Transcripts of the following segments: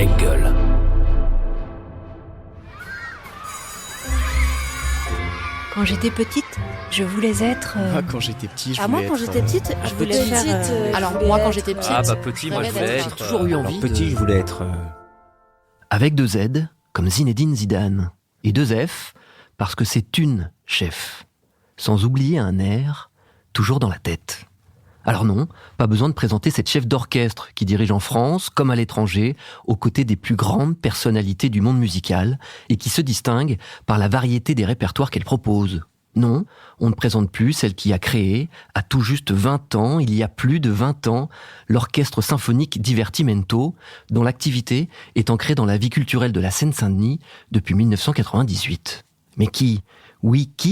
Engel. Quand j'étais petite, je voulais être... Quand j'étais petit, moi, quand j'étais petite, je voulais faire... Alors, moi, quand j'étais petite... Petit, moi, je voulais être... J'ai toujours eu envie. Petit, je voulais être... Avec 2 Z, comme Zinedine Zidane. Et 2 F, parce que c'est une chef. Sans oublier un air, toujours dans la tête. Alors non, pas besoin de présenter cette chef d'orchestre qui dirige en France, comme à l'étranger, aux côtés des plus grandes personnalités du monde musical, et qui se distingue par la variété des répertoires qu'elle propose. Non, on ne présente plus celle qui a créé, à tout juste 20 ans, il y a plus de 20 ans, l'Orchestre Symphonique Divertimento, dont l'activité est ancrée dans la vie culturelle de la Seine-Saint-Denis depuis 1998. Mais qui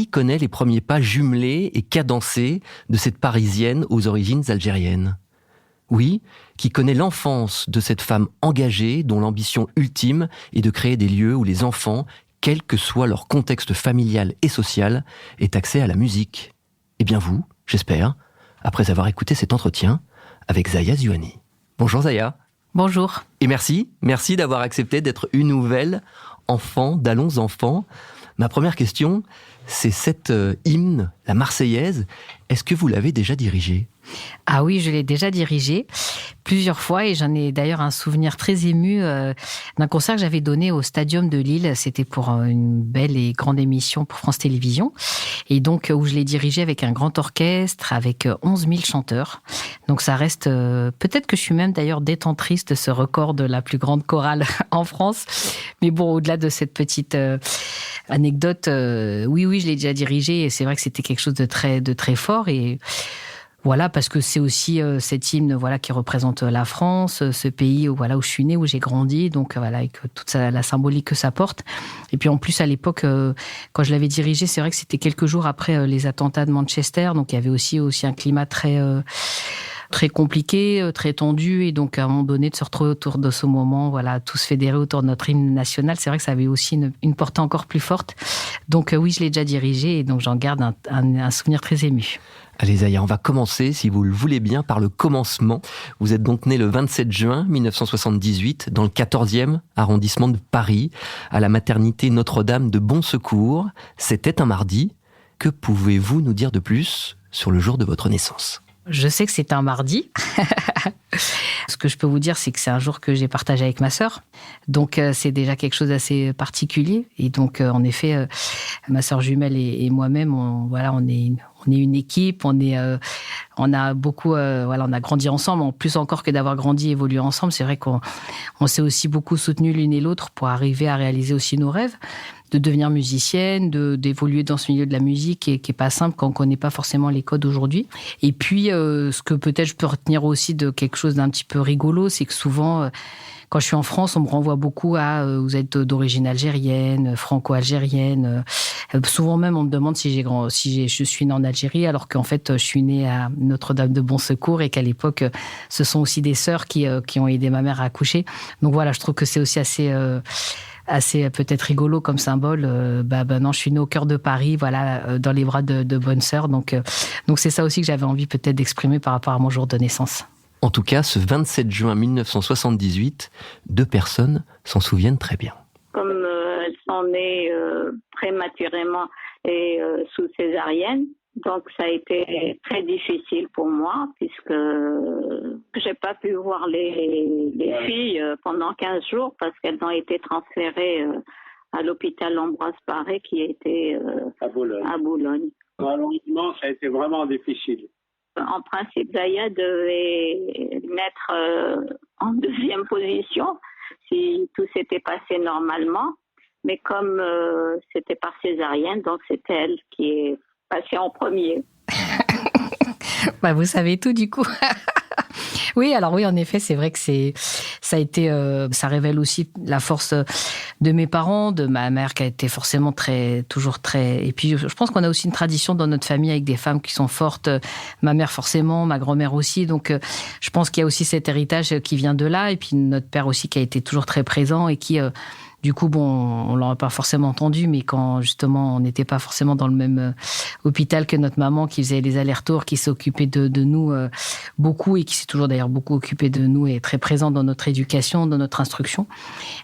connaît les premiers pas jumelés et cadencés de cette Parisienne aux origines algériennes ? Oui, qui connaît l'enfance de cette femme engagée dont l'ambition ultime est de créer des lieux où les enfants, quel que soit leur contexte familial et social, aient accès à la musique. Eh bien vous, j'espère, après avoir écouté cet entretien avec Zaya Ziouani. Bonjour Zaya. Bonjour. Et merci d'avoir accepté d'être une nouvelle enfant d'Allons Enfants. Ma première question, c'est cet hymne, la Marseillaise. Est-ce que vous l'avez déjà dirigé ? Ah oui, je l'ai déjà dirigé plusieurs fois et j'en ai d'ailleurs un souvenir très ému d'un concert que j'avais donné au Stadium de Lille. C'était pour une belle et grande émission pour France Télévisions. Et donc, où je l'ai dirigé avec un grand orchestre, avec 11 000 chanteurs. Donc, ça reste... peut-être que je suis même d'ailleurs détentrice de ce record de la plus grande chorale en France. Mais bon, au-delà de cette petite anecdote, oui, je l'ai déjà dirigé et c'est vrai que c'était quelque chose de très fort et... Voilà, parce que c'est aussi cet hymne qui représente la France, ce pays où je suis née, où j'ai grandi, donc avec toute la symbolique que ça porte. Et puis en plus, à l'époque, quand je l'avais dirigé, c'est vrai que c'était quelques jours après les attentats de Manchester, donc il y avait aussi un climat très compliqué, très tendu, et donc à un moment donné de se retrouver autour de ce moment, tous fédérés autour de notre hymne national, c'est vrai que ça avait aussi une portée encore plus forte. Donc oui, je l'ai déjà dirigé, et donc j'en garde un souvenir très ému. Allez Zaya, on va commencer, si vous le voulez bien, par le commencement. Vous êtes donc née le 27 juin 1978 dans le 14e arrondissement de Paris, à la maternité Notre-Dame de Bon Secours. C'était un mardi. Que pouvez-vous nous dire de plus sur le jour de votre naissance ? Je sais que c'est un mardi. Ce que je peux vous dire, c'est que c'est un jour que j'ai partagé avec ma sœur. Donc, c'est déjà quelque chose d'assez particulier. Et donc, en effet, ma sœur jumelle et moi-même, on est une équipe. On a beaucoup, on a grandi ensemble. En plus encore que d'avoir grandi, évolué ensemble, c'est vrai qu'on s'est aussi beaucoup soutenus l'une et l'autre pour arriver à réaliser aussi nos rêves, de devenir musicienne, d'évoluer dans ce milieu de la musique qui est pas simple quand on connaît pas forcément les codes aujourd'hui. Et puis, ce que peut-être je peux retenir aussi de quelque chose d'un petit peu rigolo, c'est que souvent, quand je suis en France, on me renvoie beaucoup à vous êtes d'origine algérienne, franco-algérienne. Souvent même, on me demande si je suis née en Algérie, alors qu'en fait, je suis née à Notre-Dame de Bon Secours et qu'à l'époque, ce sont aussi des sœurs qui ont aidé ma mère à accoucher. Donc voilà, je trouve que c'est aussi assez peut-être rigolo comme symbole. Non, je suis née au cœur de Paris, dans les bras de bonnes sœurs. Donc c'est ça aussi que j'avais envie peut-être d'exprimer par rapport à mon jour de naissance. En tout cas, ce 27 juin 1978, 2 personnes s'en souviennent très bien. Comme elles sont nées prématurément et sous césarienne, donc ça a été très difficile pour moi puisque j'ai pas pu voir les filles pendant 15 jours parce qu'elles ont été transférées à l'hôpital Ambroise Paré qui était à Boulogne. Malheureusement, ça a été vraiment difficile. En principe, Zaya devait naître en 2e position si tout s'était passé normalement. Mais comme c'était par césarienne, donc c'est elle qui est passée en premier. Vous savez tout du coup. Oui, alors oui, en effet, c'est vrai que ça révèle aussi la force de mes parents, de ma mère qui a été forcément toujours très... Et puis, je pense qu'on a aussi une tradition dans notre famille avec des femmes qui sont fortes. Ma mère forcément, ma grand-mère aussi. Donc, je pense qu'il y a aussi cet héritage qui vient de là. Et puis, notre père aussi qui a été toujours très présent et qui... Du coup, bon, on l'aurait pas forcément entendu, mais quand justement on n'était pas forcément dans le même hôpital que notre maman, qui faisait les allers-retours, qui s'occupait de nous beaucoup et qui s'est toujours d'ailleurs beaucoup occupée de nous et est très présente dans notre éducation, dans notre instruction.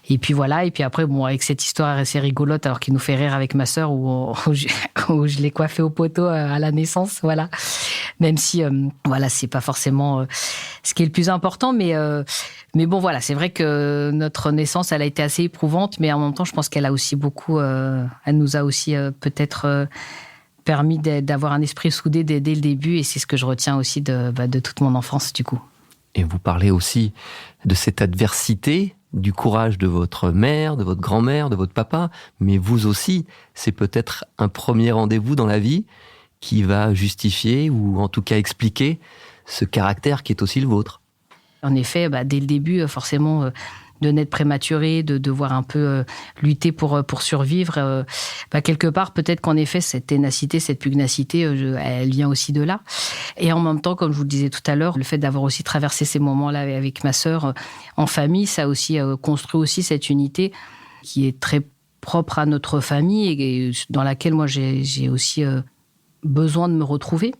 Et puis voilà, et puis après, bon, avec cette histoire assez rigolote, alors qui nous fait rire avec ma sœur, où je l'ai coiffée au poteau à la naissance, voilà. Même si, voilà, c'est pas forcément ce qui est le plus important, mais bon, voilà, c'est vrai que notre naissance, elle a été assez éprouvante, mais en même temps, je pense qu'elle a aussi beaucoup, elle nous a aussi peut-être permis d'avoir un esprit soudé dès le début, et c'est ce que je retiens aussi de toute mon enfance, du coup. Et vous parlez aussi de cette adversité, du courage de votre mère, de votre grand-mère, de votre papa, mais vous aussi, c'est peut-être un premier rendez-vous dans la vie qui va justifier, ou en tout cas expliquer, ce caractère qui est aussi le vôtre. En effet, dès le début, forcément, de naître prématuré, de devoir un peu lutter pour survivre, quelque part, peut-être qu'en effet, cette ténacité, cette pugnacité, elle vient aussi de là. Et en même temps, comme je vous le disais tout à l'heure, le fait d'avoir aussi traversé ces moments-là avec ma sœur en famille, ça a aussi construit aussi cette unité qui est très propre à notre famille et dans laquelle moi, j'ai aussi besoin de me retrouver.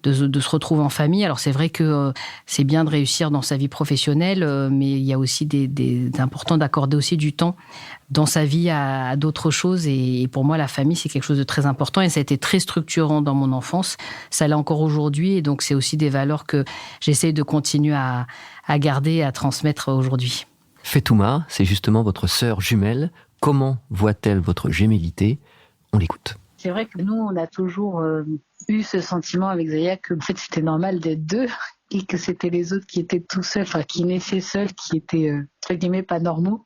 De se retrouver en famille. Alors c'est vrai que c'est bien de réussir dans sa vie professionnelle, mais il y a aussi c'est important d'accorder aussi du temps dans sa vie à d'autres choses. Et pour moi, la famille, c'est quelque chose de très important et ça a été très structurant dans mon enfance. Ça l'est encore aujourd'hui et donc c'est aussi des valeurs que j'essaie de continuer à garder et à transmettre aujourd'hui. Fetouma, c'est justement votre sœur jumelle. Comment voit-elle votre gémellité ? On l'écoute. C'est vrai que nous, on a toujours eu ce sentiment avec Zaya que en fait, c'était normal d'être deux et que c'était les autres qui étaient tout seuls, enfin qui naissaient seuls, qui étaient entre guillemets pas normaux.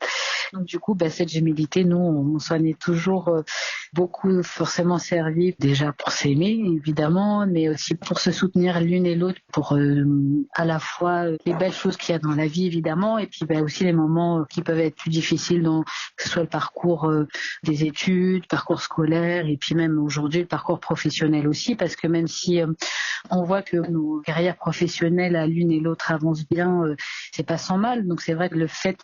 Donc du coup, cette gémellité, nous, on s'en est toujours beaucoup forcément servi déjà pour s'aimer, évidemment, mais aussi pour se soutenir l'une et l'autre, pour à la fois les belles choses qu'il y a dans la vie, évidemment, et puis aussi les moments qui peuvent être plus difficiles, que ce soit le parcours des études, parcours scolaire, et puis même aujourd'hui le parcours professionnel aussi, parce que même si on voit que nos carrières professionnelles à l'une et l'autre avancent bien, c'est pas sans mal. Donc c'est vrai que le fait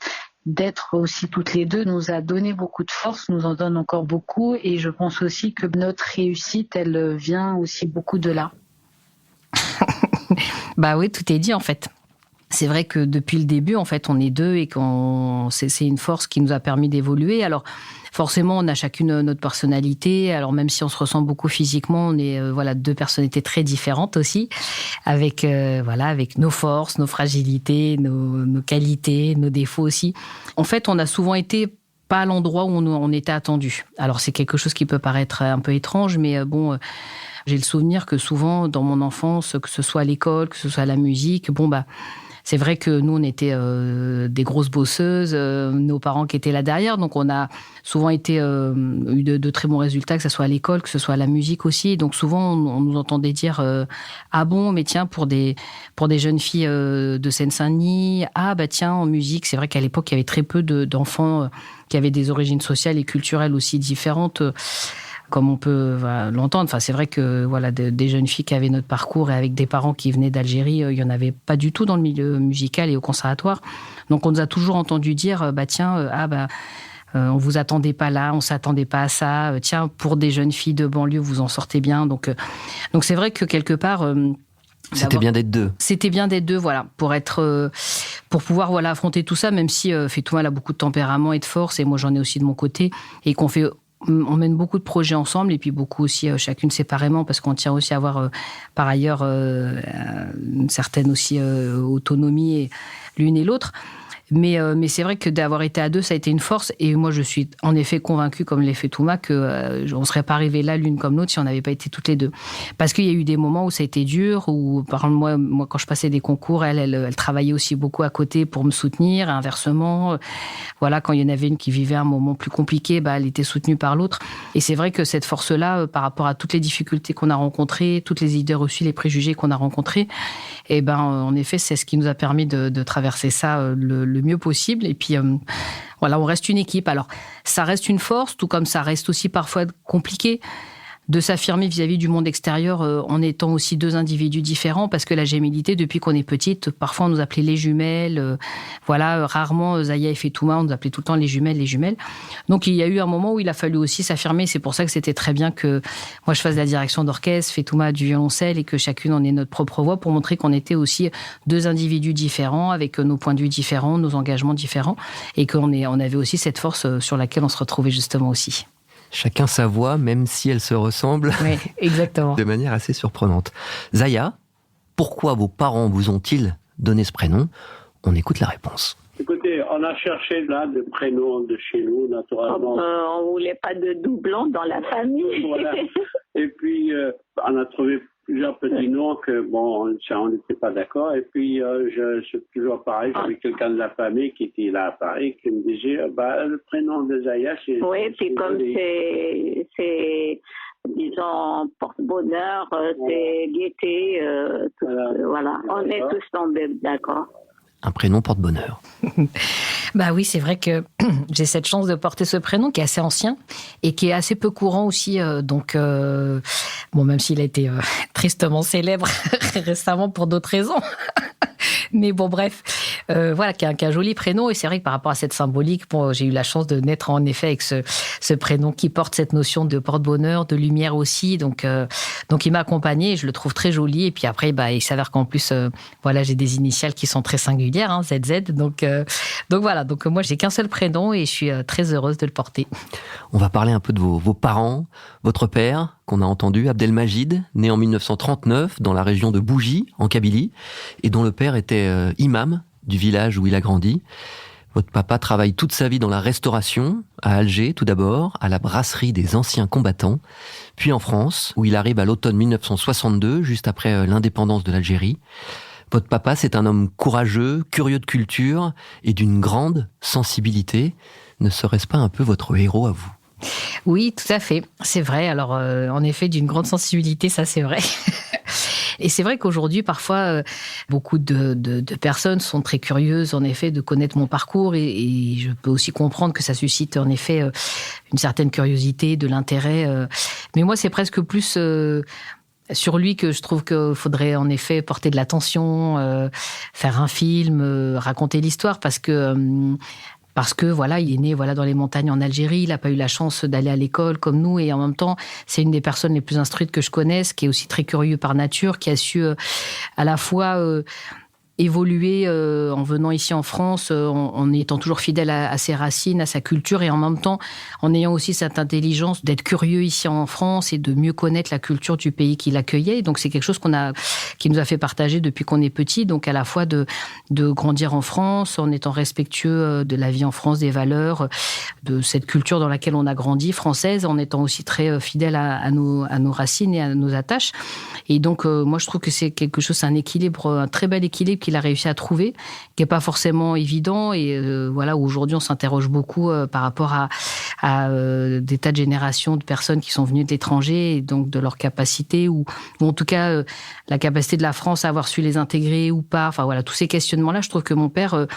d'être aussi toutes les deux nous a donné beaucoup de force, nous en donne encore beaucoup et je pense aussi que notre réussite, elle vient aussi beaucoup de là. Oui, tout est dit en fait. C'est vrai que depuis le début, en fait, on est deux et c'est une force qui nous a permis d'évoluer. Alors, forcément, on a chacune notre personnalité. Alors, même si on se ressent beaucoup physiquement, on est deux personnalités très différentes aussi, avec nos forces, nos fragilités, nos qualités, nos défauts aussi. En fait, on a souvent été pas à l'endroit où on était attendu. Alors, c'est quelque chose qui peut paraître un peu étrange, mais j'ai le souvenir que souvent, dans mon enfance, que ce soit à l'école, que ce soit à la musique, c'est vrai que nous, on était des grosses bosseuses, nos parents qui étaient là derrière, donc on a souvent eu de très bons résultats, que ce soit à l'école, que ce soit à la musique aussi. Donc souvent, on nous entendait dire ah bon, mais tiens, pour des jeunes filles de Seine-Saint-Denis, tiens, en musique, c'est vrai qu'à l'époque, il y avait très peu d'enfants qui avaient des origines sociales et culturelles aussi différentes. Comme on peut l'entendre. Enfin, c'est vrai que des jeunes filles qui avaient notre parcours et avec des parents qui venaient d'Algérie, il n'y en avait pas du tout dans le milieu musical et au conservatoire. Donc, on nous a toujours entendu dire, on vous attendait pas là, on s'attendait pas à ça. Tiens, pour des jeunes filles de banlieue, vous en sortez bien. Donc c'est vrai que quelque part... C'était bien d'être deux. C'était bien d'être deux, pour pouvoir affronter tout ça, même si Fetouma a beaucoup de tempérament et de force, et moi j'en ai aussi de mon côté, et on mène beaucoup de projets ensemble et puis beaucoup aussi chacune séparément parce qu'on tient aussi à avoir par ailleurs une certaine aussi autonomie l'une et l'autre. Mais c'est vrai que d'avoir été à deux, ça a été une force. Et moi, je suis en effet convaincue, comme l'est Fetouma, qu'on ne serait pas arrivés là l'une comme l'autre si on n'avait pas été toutes les deux. Parce qu'il y a eu des moments où ça a été dur, où par exemple, moi quand je passais des concours, elle travaillait aussi beaucoup à côté pour me soutenir, inversement. Quand il y en avait une qui vivait un moment plus compliqué, elle était soutenue par l'autre. Et c'est vrai que cette force-là, par rapport à toutes les difficultés qu'on a rencontrées, toutes les idées reçues, les préjugés qu'on a rencontrés, en effet, c'est ce qui nous a permis de traverser ça le mieux possible. Et puis, on reste une équipe. Alors, ça reste une force, tout comme ça reste aussi parfois compliqué. de s'affirmer vis-à-vis du monde extérieur en étant aussi deux individus différents, parce que la gémellité, depuis qu'on est petite, parfois on nous appelait les jumelles, rarement Zaya et Fetouma, on nous appelait tout le temps les jumelles. Donc il y a eu un moment où il a fallu aussi s'affirmer, c'est pour ça que c'était très bien que moi je fasse la direction d'orchestre, Fetouma du violoncelle, et que chacune en ait notre propre voix, pour montrer qu'on était aussi deux individus différents, avec nos points de vue différents, nos engagements différents, et qu'on avait aussi cette force sur laquelle on se retrouvait justement aussi. Chacun sa voix, même si elle se ressemble. Oui, exactement. De manière assez surprenante. Zaya, pourquoi vos parents vous ont-ils donné ce prénom ? On écoute la réponse. Écoutez, on a cherché là des prénoms de chez nous, naturellement. On voulait pas de doublons dans la famille. Voilà. Et puis, on a trouvé plusieurs petits noms que, bon, on n'était pas d'accord. Et puis, c'est toujours pareil, j'avais quelqu'un de la famille qui était là à Paris, qui me disait, le prénom de Zaya, c'est... Oui, puis comme c'est disons, porte-bonheur, c'est gaieté, voilà. On est tous tombés d'accord. Un prénom porte-bonheur. Bah oui, c'est vrai que j'ai cette chance de porter ce prénom qui est assez ancien et qui est assez peu courant aussi. Bon, même s'il a été tristement célèbre récemment pour d'autres raisons. Mais bon, bref, voilà, qui a un joli prénom. Et c'est vrai que par rapport à cette symbolique, bon, j'ai eu la chance de naître en effet avec ce prénom qui porte cette notion de porte-bonheur, de lumière aussi. Donc il m'a accompagné et je le trouve très joli. Et puis après, il s'avère qu'en plus, voilà, j'ai des initiales qui sont très singulières, hein, ZZ. Donc voilà, donc moi, j'ai qu'un seul prénom et je suis très heureuse de le porter. On va parler un peu de vos parents. Votre père, qu'on a entendu, Abdelmajid, né en 1939 dans la région de Bougie, en Kabylie, et dont le père était imam du village où il a grandi. Votre papa travaille toute sa vie dans la restauration, à Alger tout d'abord, à la brasserie des anciens combattants, puis en France, où il arrive à l'automne 1962, juste après l'indépendance de l'Algérie. Votre papa, c'est un homme courageux, curieux de culture et d'une grande sensibilité. Ne serait-ce pas un peu votre héros à vous ? Oui, tout à fait. C'est vrai. Alors, en effet, d'une grande sensibilité, ça c'est vrai. Et c'est vrai qu'aujourd'hui, parfois, beaucoup de personnes sont très curieuses, en effet, de connaître mon parcours. Et je peux aussi comprendre que ça suscite, en effet, une certaine curiosité, de l'intérêt. Mais moi, c'est presque plus... sur lui que je trouve qu'il faudrait en effet porter de l'attention, faire un film, raconter l'histoire, parce que voilà, il est né dans les montagnes en Algérie, il n'a pas eu la chance d'aller à l'école comme nous, et en même temps, c'est une des personnes les plus instruites que je connaisse, qui est aussi très curieux par nature, qui a su à la fois évoluer en venant ici en France, en étant toujours fidèle à ses racines, à sa culture, et en même temps en ayant aussi cette intelligence d'être curieux ici en France et de mieux connaître la culture du pays qui l'accueillait. Donc c'est quelque chose qui nous a fait partager depuis qu'on est petit, donc à la fois de grandir en France en étant respectueux de la vie en France, des valeurs, de cette culture dans laquelle on a grandi, française, en étant aussi très fidèle à nos racines et à nos attaches. Et donc moi je trouve que c'est quelque chose, c'est un équilibre, un très bel équilibre qu'il a réussi à trouver, qui n'est pas forcément évident, et voilà, où aujourd'hui on s'interroge beaucoup par rapport à des tas de générations de personnes qui sont venues de l'étranger, et donc de leur capacité, ou en tout cas la capacité de la France à avoir su les intégrer ou pas. Enfin voilà, tous ces questionnements-là, je trouve que mon père,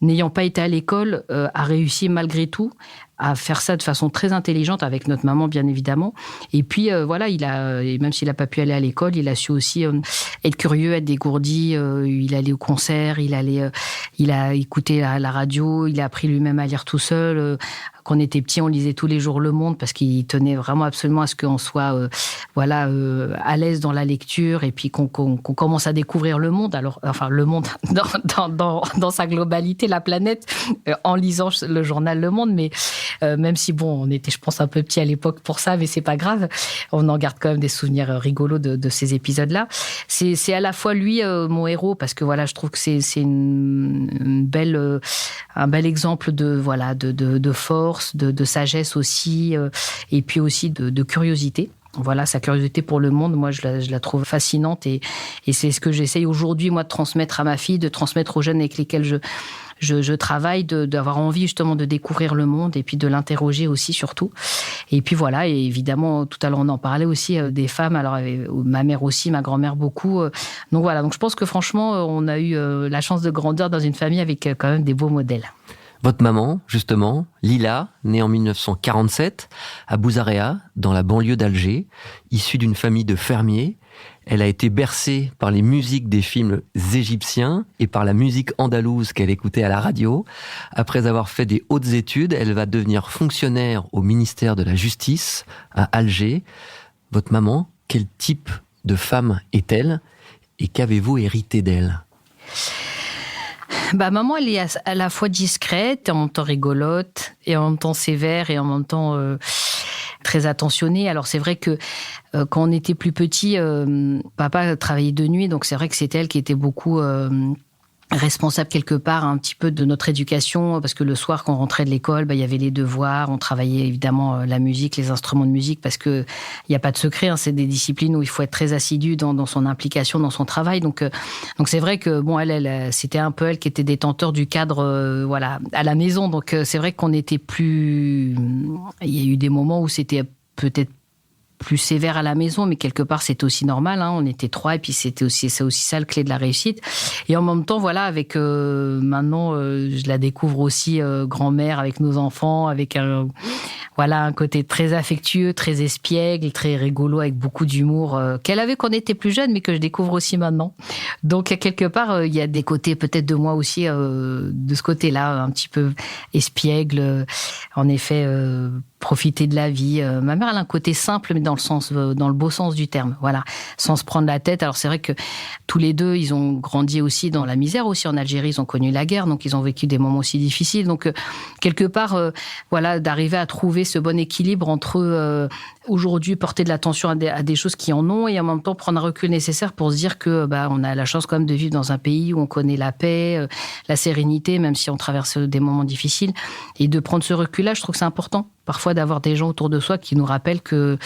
n'ayant pas été à l'école, a réussi malgré tout à faire ça de façon très intelligente, avec notre maman bien évidemment. Et puis voilà, et même s'il n'a pas pu aller à l'école, il a su aussi être curieux, être dégourdi. Il allait au concert, il a écouté la radio, il a appris lui-même à lire tout seul. Quand on était petit, on lisait tous les jours Le Monde, parce qu'il tenait vraiment absolument à ce qu'on soit à l'aise dans la lecture, et puis qu'on commence à découvrir le monde. Alors, enfin, le monde dans sa globalité, la planète, en lisant le journal Le Monde. Mais même si, bon, on était, je pense, un peu petits à l'époque pour ça, mais c'est pas grave. On en garde quand même des souvenirs rigolos de ces épisodes-là. C'est à la fois lui, mon héros, parce que voilà, je trouve que c'est un bel exemple de force, de sagesse aussi, et puis aussi de curiosité. Voilà, sa curiosité pour le monde, moi, je la trouve fascinante, et c'est ce que j'essaye aujourd'hui, moi, de transmettre à ma fille, de transmettre aux jeunes avec lesquels je travaille, d'avoir envie justement de découvrir le monde, et puis de l'interroger aussi, surtout. Et puis voilà, et évidemment, tout à l'heure on en parlait aussi, des femmes, alors ma mère aussi, ma grand-mère beaucoup. Donc voilà, donc je pense que franchement, on a eu la chance de grandir dans une famille avec quand même des beaux modèles. Votre maman, justement, Lila, née en 1947 à Bouzarea, dans la banlieue d'Alger, issue d'une famille de fermiers, elle a été bercée par les musiques des films égyptiens et par la musique andalouse qu'elle écoutait à la radio. Après avoir fait des hautes études, elle va devenir fonctionnaire au ministère de la Justice à Alger. Votre maman, quel type de femme est-elle et qu'avez-vous hérité d'elle ? Maman, elle est à la fois discrète, en même temps rigolote, et en même temps sévère, et en même temps très attentionnée. Alors c'est vrai que quand on était plus petit, papa travaillait de nuit, donc c'est vrai que c'était elle qui était beaucoup responsable quelque part un petit peu de notre éducation, parce que le soir quand on rentrait de l'école, il y avait les devoirs, on travaillait évidemment la musique, les instruments de musique, parce que il n'y a pas de secret, c'est des disciplines où il faut être très assidu dans son implication, dans son travail. Donc c'est vrai que elle c'était un peu elle qui était détenteur du cadre à la maison. Donc c'est vrai qu'on était plus, il y a eu des moments où c'était peut-être plus sévère à la maison, mais quelque part c'était aussi normal, on était 3 et puis c'était aussi ça le clé de la réussite. Et en même temps avec maintenant je la découvre aussi grand-mère avec nos enfants, avec un côté très affectueux, très espiègle, très rigolo, avec beaucoup d'humour qu'elle avait quand on était plus jeune, mais que je découvre aussi maintenant. Donc quelque part il y a des côtés peut-être de moi aussi de ce côté-là, un petit peu espiègle, en effet profiter de la vie. Ma mère, elle a un côté simple, mais dans le beau sens du terme. Voilà, sans se prendre la tête. Alors c'est vrai que tous les deux, ils ont grandi aussi dans la misère aussi en Algérie. Ils ont connu la guerre, donc ils ont vécu des moments aussi difficiles. Donc quelque part, d'arriver à trouver ce bon équilibre entre aujourd'hui porter de l'attention à des choses qui en ont et en même temps prendre un recul nécessaire pour se dire que on a la chance quand même de vivre dans un pays où on connaît la paix, la sérénité, même si on traverse des moments difficiles, et de prendre ce recul-là, je trouve que c'est important. Parfois d'avoir des gens autour de soi qui nous rappellent que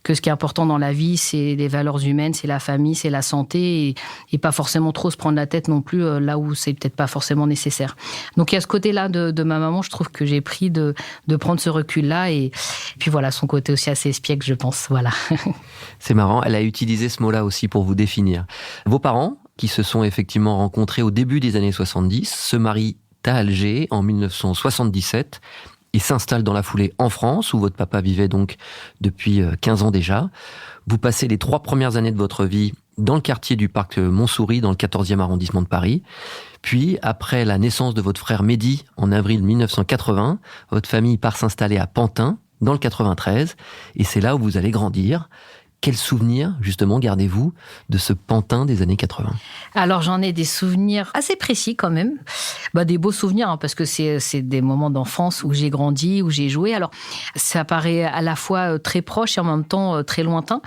ce qui est important dans la vie, c'est les valeurs humaines, c'est la famille, c'est la santé, et pas forcément trop se prendre la tête non plus là où c'est peut-être pas forcément nécessaire. Donc il y a ce côté-là de ma maman, je trouve que j'ai pris de prendre ce recul-là, et puis son côté aussi assez espiègle, je pense. Voilà. C'est marrant, elle a utilisé ce mot-là aussi pour vous définir. Vos parents, qui se sont effectivement rencontrés au début des années 70, se marient à Alger en 1977, et s'installe dans la foulée en France, où votre papa vivait donc depuis 15 ans déjà. Vous passez les 3 premières années de votre vie dans le quartier du parc Montsouris, dans le 14e arrondissement de Paris. Puis, après la naissance de votre frère Mehdi, en avril 1980, votre famille part s'installer à Pantin, dans le 93, et c'est là où vous allez grandir. Quels souvenirs, justement, gardez-vous de ce Pantin des années 80 ? Alors, j'en ai des souvenirs assez précis quand même. Des beaux souvenirs, parce que c'est des moments d'enfance où j'ai grandi, où j'ai joué. Alors, ça paraît à la fois très proche et en même temps très lointain.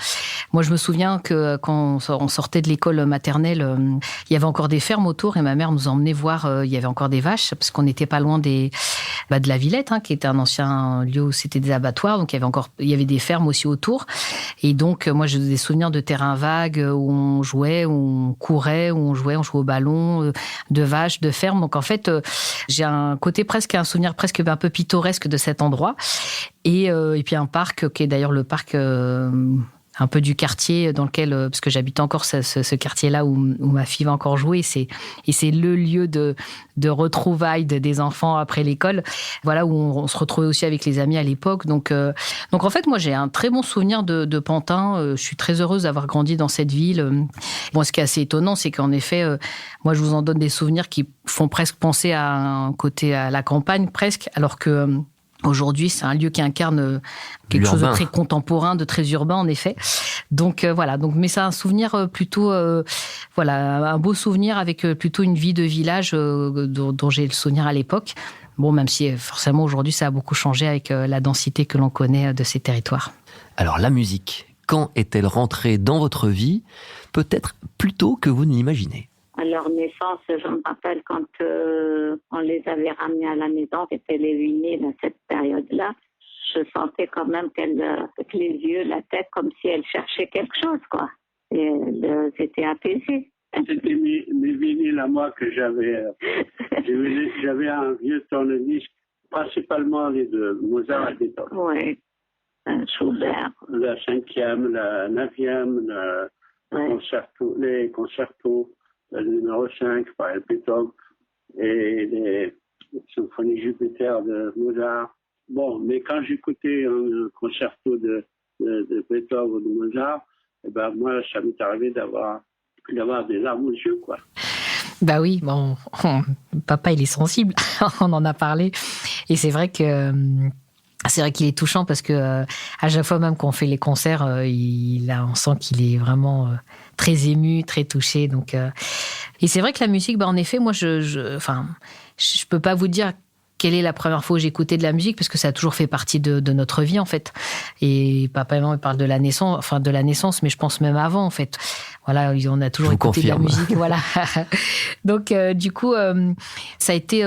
Moi, je me souviens que quand on sortait de l'école maternelle, il y avait encore des fermes autour et ma mère nous emmenait voir, il y avait encore des vaches, parce qu'on n'était pas loin de la Villette, qui était un ancien lieu où c'était des abattoirs. Donc, il y avait des fermes aussi autour. Et donc, moi, j'ai des souvenirs de terrains vagues où on jouait, où on courait, où on jouait au ballon, de vaches, de fermes. Donc, en fait, j'ai un souvenir presque un peu pittoresque de cet endroit. Et puis un parc, qui est d'ailleurs le parc un peu du quartier dans lequel, parce que j'habite encore ce quartier-là où ma fille va encore jouer, et c'est le lieu de retrouvailles des enfants après l'école, où on se retrouvait aussi avec les amis à l'époque. Donc en fait, moi j'ai un très bon souvenir de Pantin. Je suis très heureuse d'avoir grandi dans cette ville. Ce qui est assez étonnant, c'est qu'en effet, moi je vous en donne des souvenirs qui font presque penser à un côté à la campagne presque, alors que aujourd'hui, c'est un lieu qui incarne quelque chose de très contemporain, de très urbain, en effet. Donc, mais c'est un souvenir plutôt, un beau souvenir avec plutôt une vie de village dont j'ai le souvenir à l'époque. Même si forcément aujourd'hui, ça a beaucoup changé avec la densité que l'on connaît de ces territoires. Alors, la musique, quand est-elle rentrée dans votre vie ? Peut-être plus tôt que vous ne l'imaginez. À leur naissance, je me rappelle quand on les avait ramenés à la maison, c'était les vinyles à cette période-là, je sentais quand même qu'elle, avec les yeux, la tête, comme si elle cherchait quelque chose, quoi. Et elle s'était apaisée. C'était mes vinyles à moi que j'avais. J'avais un vieux tourne-disque, principalement les de Mozart à l'époque. Oui, Schubert. La 5e, la 9e, les concertos. Le numéro 5 par Beethoven, et symphonie Jupiter de Mozart. Bon, mais quand j'écoutais un concerto de Beethoven ou de Mozart, moi, ça m'est arrivé d'avoir des larmes aux yeux, quoi. Bah oui, bon, papa, il est sensible, on en a parlé. Et c'est vrai qu'il est touchant parce que à chaque fois même qu'on fait les concerts, on sent qu'il est vraiment très ému, très touché. Donc, et c'est vrai que la musique, en effet, moi, je peux pas vous dire quelle est la première fois où j'ai écouté de la musique, parce que ça a toujours fait partie de notre vie, en fait. Et papa et maman, ils parlent de la naissance, mais je pense même avant, en fait. Voilà, on a toujours écouté de la musique, voilà. Donc, du coup, ça a été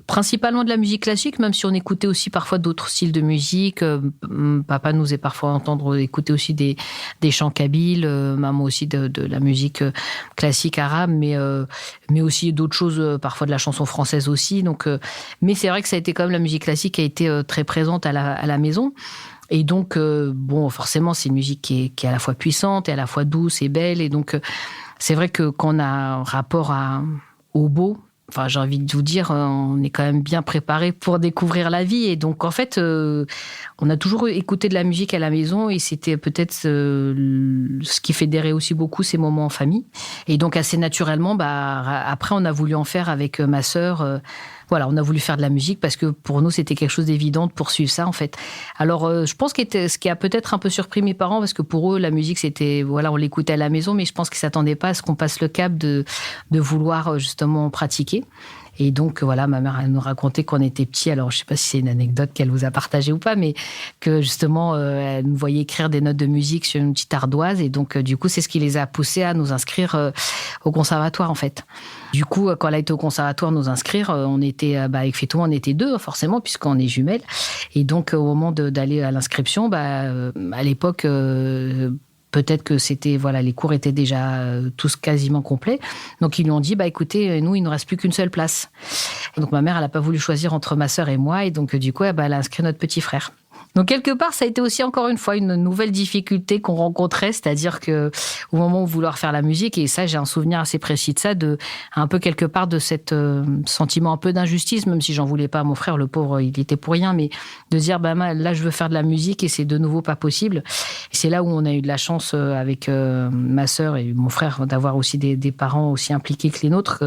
principalement de la musique classique, même si on écoutait aussi parfois d'autres styles de musique. Papa nous est parfois écouter aussi des chants kabyles, maman aussi de la musique classique arabe, mais aussi d'autres choses, parfois de la chanson française aussi. Donc, mais c'est vrai que ça a été quand même la musique classique qui a été très présente à la maison. Et donc, forcément, c'est une musique qui est à la fois puissante et à la fois douce et belle. Et donc, c'est vrai que quand on a un rapport au beau, j'ai envie de vous dire, on est quand même bien préparé pour découvrir la vie. Et donc, en fait, on a toujours écouté de la musique à la maison et c'était peut-être ce qui fédérait aussi beaucoup ces moments en famille. Et donc, assez naturellement, après, on a voulu en faire avec ma sœur. Voilà, on a voulu faire de la musique parce que pour nous, c'était quelque chose d'évident de poursuivre ça, en fait. Alors, je pense que ce qui a peut-être un peu surpris mes parents, parce que pour eux, la musique, c'était, on l'écoutait à la maison, mais je pense qu'ils ne s'attendaient pas à ce qu'on passe le cap de vouloir justement pratiquer. Et donc, ma mère, elle nous racontait qu'on était petits. Alors, je ne sais pas si c'est une anecdote qu'elle vous a partagée ou pas, mais que justement, elle nous voyait écrire des notes de musique sur une petite ardoise. Et donc, du coup, c'est ce qui les a poussés à nous inscrire au conservatoire, en fait. Du coup, quand elle a été au conservatoire nous inscrire, on était, avec Fétou, on était 2, forcément, puisqu'on est jumelles. Et donc, au moment d'aller à l'inscription, à l'époque, peut-être que c'était, les cours étaient déjà tous quasiment complets. Donc, ils lui ont dit, écoutez, nous, il ne nous reste plus qu'une seule place. Et donc, ma mère, elle n'a pas voulu choisir entre ma sœur et moi. Et donc, du coup, elle a inscrit notre petit frère. Donc, quelque part, ça a été aussi, encore une fois, une nouvelle difficulté qu'on rencontrait, c'est-à-dire que au moment où vouloir faire la musique, et ça, j'ai un souvenir assez précis de ça, un peu quelque part de cet sentiment un peu d'injustice, même si j'en voulais pas à mon frère, le pauvre, il était pour rien, mais de dire, là, je veux faire de la musique et c'est de nouveau pas possible. Et c'est là où on a eu de la chance avec ma sœur et mon frère d'avoir aussi des parents aussi impliqués que les nôtres.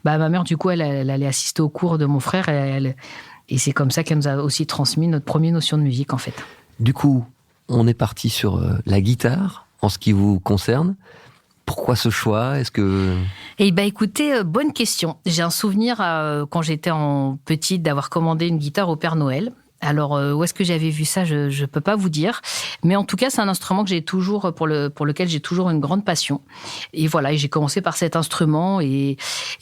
Ma mère, du coup, elle allait assister au cours de mon frère et c'est comme ça qu'elle nous a aussi transmis notre première notion de musique, en fait. Du coup, on est parti sur la guitare, en ce qui vous concerne. Pourquoi ce choix ? Est-ce que... écoutez, bonne question. J'ai un souvenir, quand j'étais petite, d'avoir commandé une guitare au Père Noël. Alors, où est-ce que j'avais vu ça ? Je peux pas vous dire. Mais en tout cas, c'est un instrument que j'ai toujours, pour lequel j'ai toujours une grande passion. Et voilà, et j'ai commencé par cet instrument. Et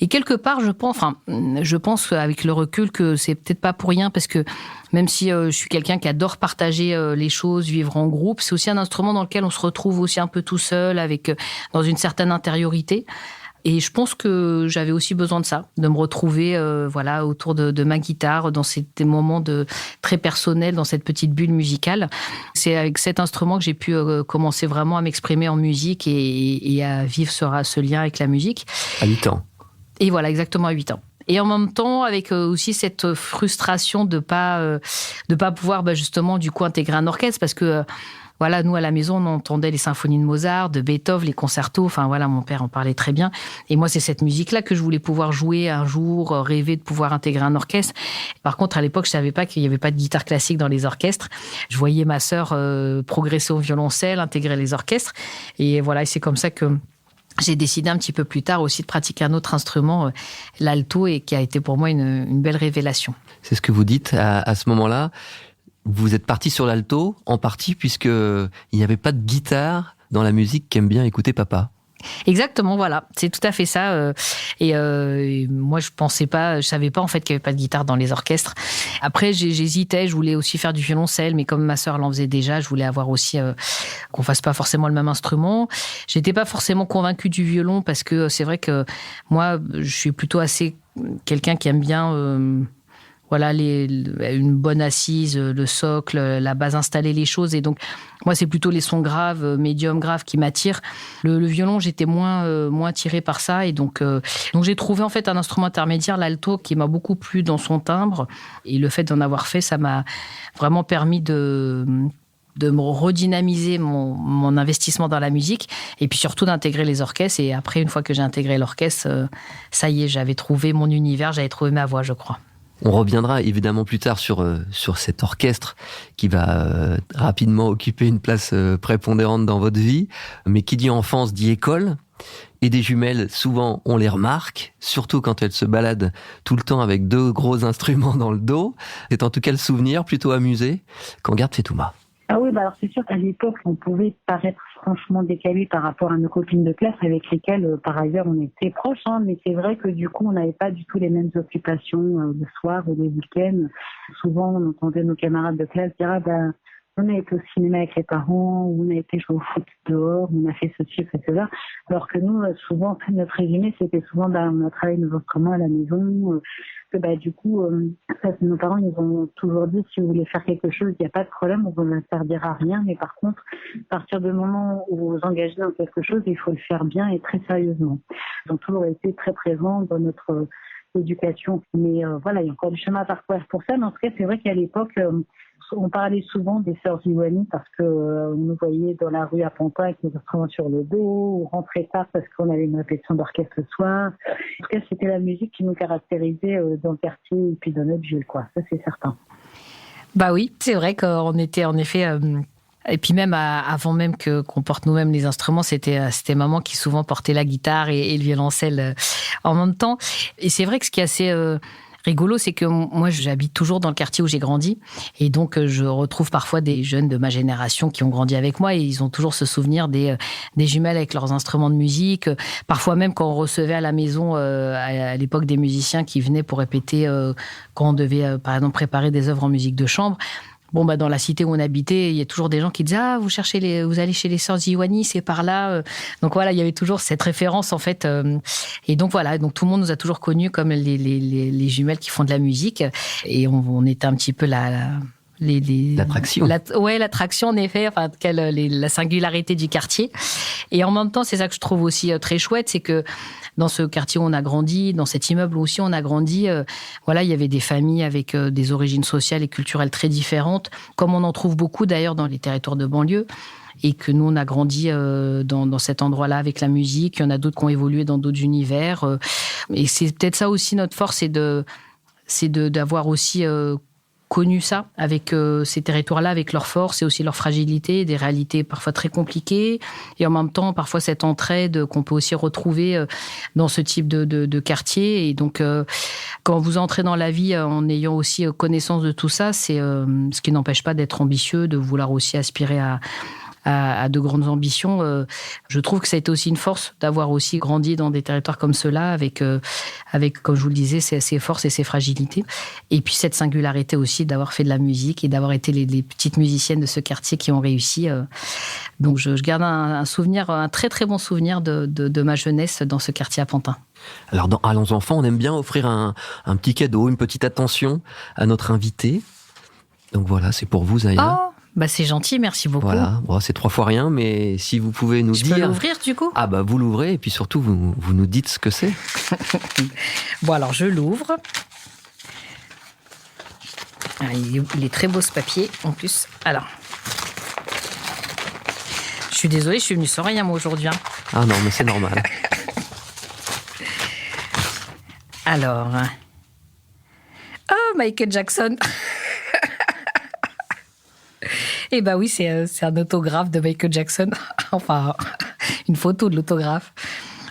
quelque part, je pense avec le recul que c'est peut-être pas pour rien, parce que même si je suis quelqu'un qui adore partager les choses, vivre en groupe, c'est aussi un instrument dans lequel on se retrouve aussi un peu tout seul, dans une certaine intériorité. Et je pense que j'avais aussi besoin de ça, de me retrouver autour de ma guitare, dans ces moments très personnels, dans cette petite bulle musicale. C'est avec cet instrument que j'ai pu commencer vraiment à m'exprimer en musique et à vivre ce lien avec la musique. À 8 ans. Et voilà, exactement à 8 ans. Et en même temps, avec aussi cette frustration de pas pouvoir justement du coup intégrer un orchestre, parce que nous, à la maison, on entendait les symphonies de Mozart, de Beethoven, les concertos. Mon père en parlait très bien. Et moi, c'est cette musique-là que je voulais pouvoir jouer un jour, rêver de pouvoir intégrer un orchestre. Par contre, à l'époque, je savais pas qu'il y avait pas de guitare classique dans les orchestres. Je voyais ma sœur progresser au violoncelle, intégrer les orchestres. Et voilà, et c'est comme ça que j'ai décidé un petit peu plus tard aussi de pratiquer un autre instrument, l'alto, et qui a été pour moi une belle révélation. C'est ce que vous dites à ce moment-là. Vous êtes parti sur l'alto, en partie, puisqu'il n'y avait pas de guitare dans la musique qu'aime bien écouter papa. Exactement, voilà, c'est tout à fait ça. Et moi, je savais pas en fait qu'il n'y avait pas de guitare dans les orchestres. Après, j'hésitais, je voulais aussi faire du violoncelle, mais comme ma sœur l'en faisait déjà, je voulais avoir aussi qu'on fasse pas forcément le même instrument. J'étais pas forcément convaincue du violon, parce que c'est vrai que moi, je suis plutôt assez quelqu'un qui aime bien voilà, une bonne assise, le socle, la base, installer les choses. Et donc, moi, c'est plutôt les sons graves, médium graves qui m'attirent. Le violon, j'étais moins attirée par ça. Et donc j'ai trouvé en fait un instrument intermédiaire, l'alto, qui m'a beaucoup plu dans son timbre. Et le fait d'en avoir fait, ça m'a vraiment permis de me redynamiser mon investissement dans la musique et puis surtout d'intégrer les orchestres. Et après, une fois que j'ai intégré l'orchestre, ça y est, j'avais trouvé mon univers, j'avais trouvé ma voix, je crois. On reviendra évidemment plus tard sur cet orchestre qui va rapidement occuper une place prépondérante dans votre vie. Mais qui dit enfance dit école. Et des jumelles, souvent, on les remarque, surtout quand elles se baladent tout le temps avec 2 gros instruments dans le dos. C'est en tout cas le souvenir plutôt amusé qu'en garde Fetouma. Ah oui, alors c'est sûr qu'à l'époque, on pouvait paraître franchement décalé par rapport à nos copines de classe avec lesquelles, par ailleurs, on était proches, mais c'est vrai que du coup, on n'avait pas du tout les mêmes occupations le soir ou les week-ends. Souvent, on entendait nos camarades de classe dire on a été au cinéma avec les parents, ou on a été jouer au foot dehors, on a fait ceci, fait cela. Alors que nous, souvent, notre résumé, c'était souvent, on a travaillé nos instruments à la maison. Du coup, nos parents, ils ont toujours dit, si vous voulez faire quelque chose, il n'y a pas de problème, on ne vous interdira rien. Mais par contre, à partir du moment où vous vous engagez dans quelque chose, il faut le faire bien et très sérieusement. Ils ont toujours été très présents dans notre éducation. Mais voilà, il y a encore du chemin à parcourir pour ça. Mais en tout cas, c'est vrai qu'à l'époque, on parlait souvent des sœurs Ziwani parce que on nous voyait dans la rue à Pantin avec les instruments sur le dos, ou rentrer tard parce qu'on avait une répétition d'orchestre le soir. En tout cas, c'était la musique qui nous caractérisait dans le quartier et puis dans notre ville, quoi. Ça, c'est certain. Bah oui, c'est vrai qu'on était en effet... Et puis même avant même qu'on porte nous-mêmes les instruments, c'était maman qui souvent portait la guitare et le violoncelle en même temps. Et c'est vrai que ce qui est assez rigolo, c'est que moi, j'habite toujours dans le quartier où j'ai grandi. Et donc, je retrouve parfois des jeunes de ma génération qui ont grandi avec moi et ils ont toujours ce souvenir des jumelles avec leurs instruments de musique. Parfois même, quand on recevait à la maison, à l'époque, des musiciens qui venaient pour répéter quand on devait, par exemple, préparer des œuvres en musique de chambre. Dans la cité où on habitait, il y a toujours des gens qui disaient « vous allez chez les sœurs Ziwani, c'est par là ». Donc voilà, il y avait toujours cette référence en fait. Et donc voilà, donc tout le monde nous a toujours connus comme les jumelles qui font de la musique. Et on était un petit peu l'attraction. L'attraction en effet, la singularité du quartier. Et en même temps, c'est ça que je trouve aussi très chouette, c'est que dans ce quartier où on a grandi, dans cet immeuble aussi on a grandi, il y avait des familles avec des origines sociales et culturelles très différentes, comme on en trouve beaucoup d'ailleurs dans les territoires de banlieue. Et que nous, on a grandi dans cet endroit-là avec la musique. Il y en a d'autres qui ont évolué dans d'autres univers. Et c'est peut-être ça aussi notre force, c'est d'avoir aussi connu ça avec ces territoires-là, avec leurs forces et aussi leurs fragilités, des réalités parfois très compliquées, et en même temps parfois cette entraide qu'on peut aussi retrouver dans ce type de quartier. Et donc quand vous entrez dans la vie en ayant aussi connaissance de tout ça, c'est ce qui n'empêche pas d'être ambitieux, de vouloir aussi aspirer à de grandes ambitions. Je trouve que ça a été aussi une force d'avoir aussi grandi dans des territoires comme ceux-là, avec comme je vous le disais, ses forces et ses fragilités. Et puis cette singularité aussi d'avoir fait de la musique et d'avoir été les petites musiciennes de ce quartier qui ont réussi. Donc je garde un souvenir, un très très bon souvenir de ma jeunesse dans ce quartier à Pantin. Alors dans Allons enfants, on aime bien offrir un petit cadeau, une petite attention à notre invité. Donc voilà, c'est pour vous, Zaya. Oh, c'est gentil, merci beaucoup. Voilà, c'est 3 fois rien, mais si vous pouvez nous dire... Je peux l'ouvrir du coup ? Vous l'ouvrez et puis surtout, vous nous dites ce que c'est. Alors je l'ouvre. Il est très beau ce papier, en plus. Alors, je suis désolée, je suis venue sans rien moi aujourd'hui. Ah non, mais c'est normal. Alors... Oh, Michael Jackson. Eh oui, c'est un autographe de Michael Jackson. Enfin, une photo de l'autographe.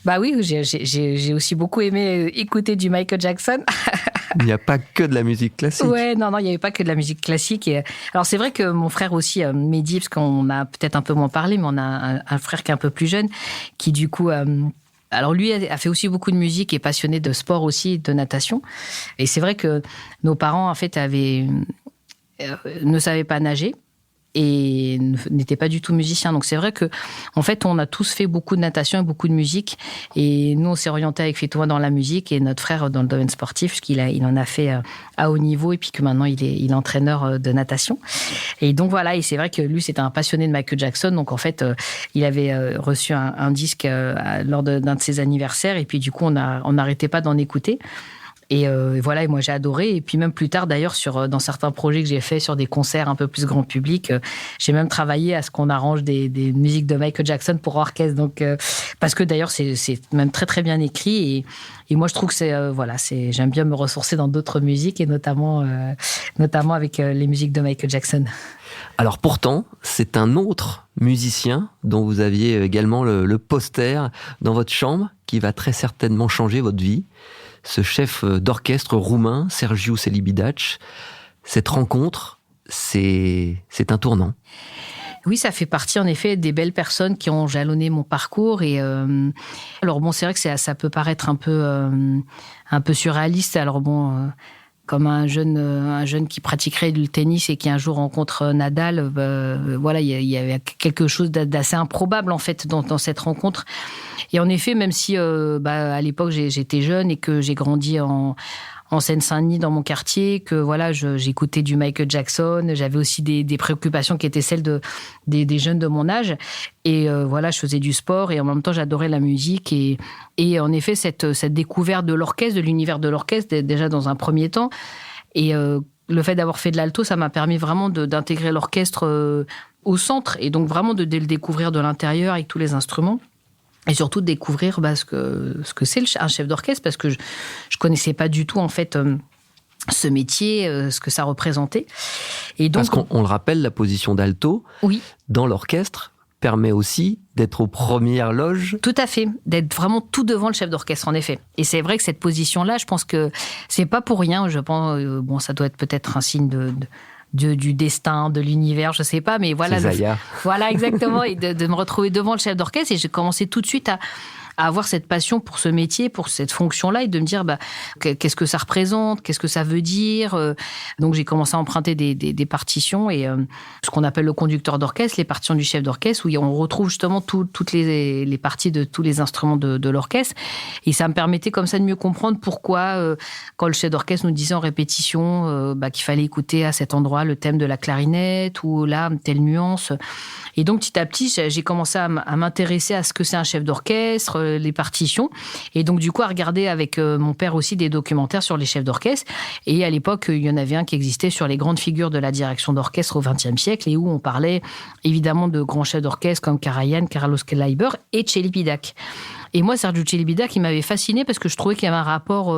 Oui, j'ai aussi beaucoup aimé écouter du Michael Jackson. Il n'y a pas que de la musique classique. Ouais, non, il n'y avait pas que de la musique classique. Alors, c'est vrai que mon frère aussi, Mehdi, parce qu'on a peut-être un peu moins parlé, mais on a un frère qui est un peu plus jeune, qui du coup... Alors lui a fait aussi beaucoup de musique et est passionné de sport aussi, de natation. Et c'est vrai que nos parents, en fait, ne savaient pas nager. et n'était pas du tout musicien. Donc c'est vrai que en fait on a tous fait beaucoup de natation et beaucoup de musique, et nous on s'est orienté avec Fetoua dans la musique et notre frère dans le domaine sportif, puisqu'il en a fait à haut niveau, et puis que maintenant il est entraîneur de natation. Et donc voilà, et c'est vrai que lui c'était un passionné de Michael Jackson, donc en fait il avait reçu un disque lors d'un de ses anniversaires, et puis du coup on n'arrêtait pas d'en écouter. Et voilà, et moi j'ai adoré. Et puis même plus tard d'ailleurs, dans certains projets que j'ai faits sur des concerts un peu plus grand public, j'ai même travaillé à ce qu'on arrange des musiques de Michael Jackson pour orchestre. Donc parce que d'ailleurs c'est même très très bien écrit, et moi je trouve que j'aime bien me ressourcer dans d'autres musiques, et notamment avec les musiques de Michael Jackson. Alors pourtant, c'est un autre musicien dont vous aviez également le poster dans votre chambre, qui va très certainement changer votre vie. Ce chef d'orchestre roumain, Sergiu Celibidache. Cette rencontre, c'est un tournant. Oui, ça fait partie en effet des belles personnes qui ont jalonné mon parcours. Et alors bon, c'est vrai que ça peut paraître un peu surréaliste. Alors bon, comme un jeune qui pratiquerait le tennis et qui un jour rencontre Nadal, voilà, il y avait quelque chose d'assez improbable en fait dans cette rencontre. Et en effet, même si à l'époque j'étais jeune et que j'ai grandi en Seine-Saint-Denis dans mon quartier, que voilà, j'écoutais du Michael Jackson, j'avais aussi des préoccupations qui étaient celles des jeunes de mon âge, et voilà, je faisais du sport et en même temps j'adorais la musique, et en effet cette découverte de l'orchestre, de l'univers de l'orchestre déjà dans un premier temps, et le fait d'avoir fait de l'alto, ça m'a permis vraiment d'intégrer l'orchestre au centre, et donc vraiment de le découvrir de l'intérieur avec tous les instruments. Et surtout de découvrir ce que c'est un chef d'orchestre, parce que je connaissais pas du tout en fait ce métier, ce que ça représentait. Et donc, parce qu'on le rappelle, la position d'alto oui, dans l'orchestre permet aussi d'être aux premières loges. Tout à fait, d'être vraiment tout devant le chef d'orchestre, en effet. Et c'est vrai que cette position-là, je pense que c'est pas pour rien. Je pense, ça doit être peut-être un signe du destin, de l'univers, je sais pas, mais voilà. Voilà, exactement, et de me retrouver devant le chef d'orchestre, et j'ai commencé tout de suite à avoir cette passion pour ce métier, pour cette fonction-là, et de me dire qu'est-ce que ça représente, qu'est-ce que ça veut dire. Donc j'ai commencé à emprunter des partitions, et ce qu'on appelle le conducteur d'orchestre, les partitions du chef d'orchestre, où on retrouve justement toutes les parties de tous les instruments de l'orchestre, et ça me permettait comme ça de mieux comprendre pourquoi quand le chef d'orchestre nous disait en répétition qu'il fallait écouter à cet endroit le thème de la clarinette, ou là telle nuance. Et donc petit à petit j'ai commencé à m'intéresser à ce que c'est un chef d'orchestre, les partitions, et donc du coup à regarder avec mon père aussi des documentaires sur les chefs d'orchestre. Et à l'époque il y en avait un qui existait sur les grandes figures de la direction d'orchestre au XXe siècle, et où on parlait évidemment de grands chefs d'orchestre comme Karajan, Carlos Kleiber et Celibidache. Et moi, Sergiu Celibidache, il m'avait fasciné parce que je trouvais qu'il y avait un rapport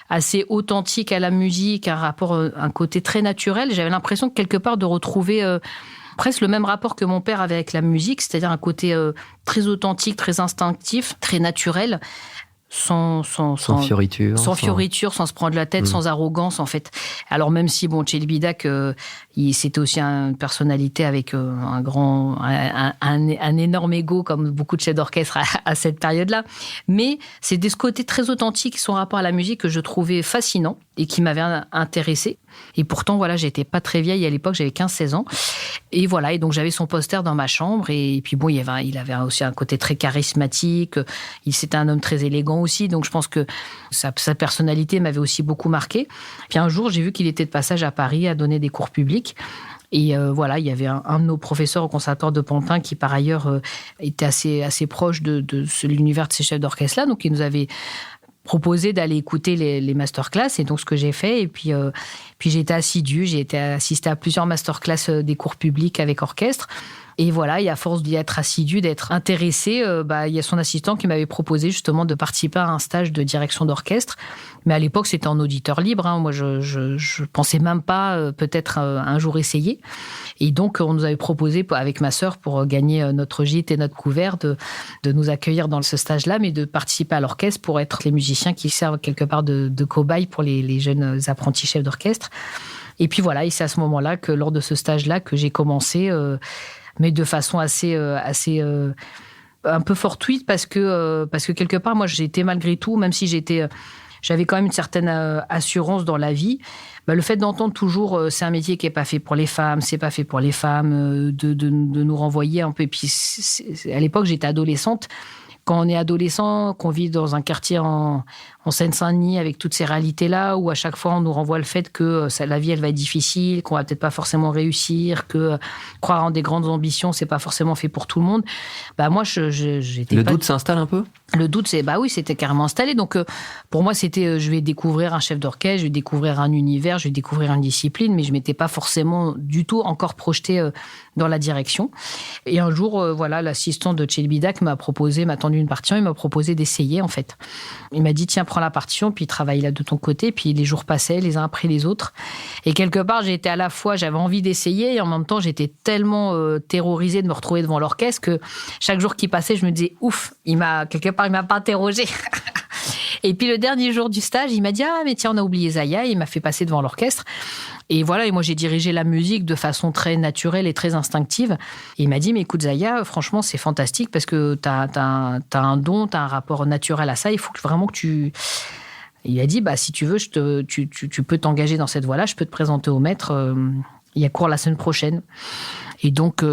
assez authentique à la musique, un côté très naturel. J'avais l'impression quelque part de retrouver presque le même rapport que mon père avait avec la musique, c'est-à-dire un côté très authentique, très instinctif, très naturel, sans fioriture. Sans fioriture, sans se prendre la tête, sans arrogance, en fait. Alors, même si, Celibidache, c'était aussi une personnalité avec un énorme ego, comme beaucoup de chefs d'orchestre à cette période-là. Mais c'est ce côté très authentique, son rapport à la musique, que je trouvais fascinant et qui m'avait intéressée. Et pourtant, voilà, j'étais pas très vieille à l'époque, j'avais 15-16 ans. Et voilà, et donc j'avais son poster dans ma chambre. Et puis bon, il avait aussi un côté très charismatique. C'était un homme très élégant aussi. Donc je pense que sa personnalité m'avait aussi beaucoup marqué. Puis un jour, j'ai vu qu'il était de passage à Paris à donner des cours publics. Et voilà, il y avait un de nos professeurs au conservatoire de Pantin qui, par ailleurs, était assez proche de l'univers de ces chefs d'orchestre-là. Donc, il nous avait proposé d'aller écouter les masterclass, et donc ce que j'ai fait. Et puis j'ai été assidue, j'ai été assistée à plusieurs masterclass des cours publics avec orchestre. Et voilà, et à force d'y être assidue, d'être intéressée, il y a son assistant qui m'avait proposé justement de participer à un stage de direction d'orchestre. Mais à l'époque, c'était en auditeur libre. Hein. Moi, je pensais même pas peut-être un jour essayer. Et donc, on nous avait proposé avec ma sœur, pour gagner notre gîte et notre couvert, de nous accueillir dans ce stage-là, mais de participer à l'orchestre pour être les musiciens qui servent quelque part de cobayes pour les jeunes apprentis chefs d'orchestre. Et puis voilà, et c'est à ce moment-là que, lors de ce stage-là, que j'ai commencé, mais de façon assez un peu fortuite, parce que quelque part, moi, j'étais malgré tout, même si j'avais quand même une certaine assurance dans la vie, le fait d'entendre toujours c'est un métier qui est pas fait pour les femmes, c'est pas fait pour les femmes, de nous renvoyer un peu. Et puis à l'époque, j'étais adolescente. Quand on est adolescent, qu'on vit dans un quartier en Seine-Saint-Denis avec toutes ces réalités-là, où à chaque fois on nous renvoie le fait que la vie elle va être difficile, qu'on va peut-être pas forcément réussir, que croire en des grandes ambitions c'est pas forcément fait pour tout le monde. Moi j'étais le doute s'installe un peu. Le doute c'était carrément installé. Donc pour moi c'était je vais découvrir un chef d'orchestre, je vais découvrir un univers, je vais découvrir une discipline, mais je m'étais pas forcément du tout encore projetée dans la direction. Et un jour l'assistant de Chelbidac m'a tendu une partition, il m'a proposé d'essayer en fait. Il m'a dit tiens, prends la partition, puis travaille là de ton côté. Puis les jours passaient, les uns après les autres. Et quelque part, j'étais à la fois, j'avais envie d'essayer, et en même temps, j'étais tellement terrorisée de me retrouver devant l'orchestre que chaque jour qui passait, je me disais ouf, il m'a pas interrogé. Et puis le dernier jour du stage, il m'a dit ah mais tiens, on a oublié Zaya. Il m'a fait passer devant l'orchestre. Et voilà, et moi j'ai dirigé la musique de façon très naturelle et très instinctive. Et il m'a dit mais écoute Zaya, franchement c'est fantastique parce que t'as un don, t'as un rapport naturel à ça. Il faut vraiment que tu... Il a dit si tu veux, tu peux t'engager dans cette voie-là, je peux te présenter au maître. Il y a cours la semaine prochaine. Et donc,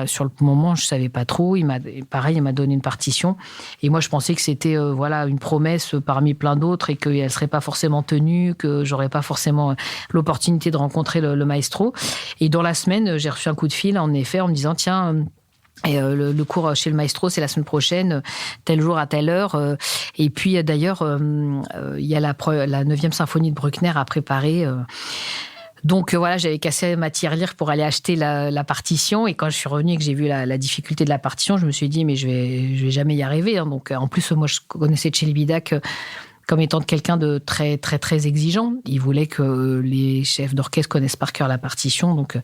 sur le moment, je savais pas trop. Il m'a donné une partition. Et moi, je pensais que c'était, une promesse parmi plein d'autres et qu'elle serait pas forcément tenue, que j'aurais pas forcément l'opportunité de rencontrer le maestro. Et dans la semaine, j'ai reçu un coup de fil, en effet, en me disant, tiens, le cours chez le maestro, c'est la semaine prochaine, tel jour à telle heure. Et puis, d'ailleurs, il y a la 9e symphonie de Bruckner à préparer. Donc j'avais cassé ma tirelire pour aller acheter la partition, et quand je suis revenue et que j'ai vu la difficulté de la partition, je me suis dit mais je vais jamais y arriver. Donc en plus moi je connaissais Chelbidac comme étant quelqu'un de très très très exigeant. Il voulait que les chefs d'orchestre connaissent par cœur la partition. Donc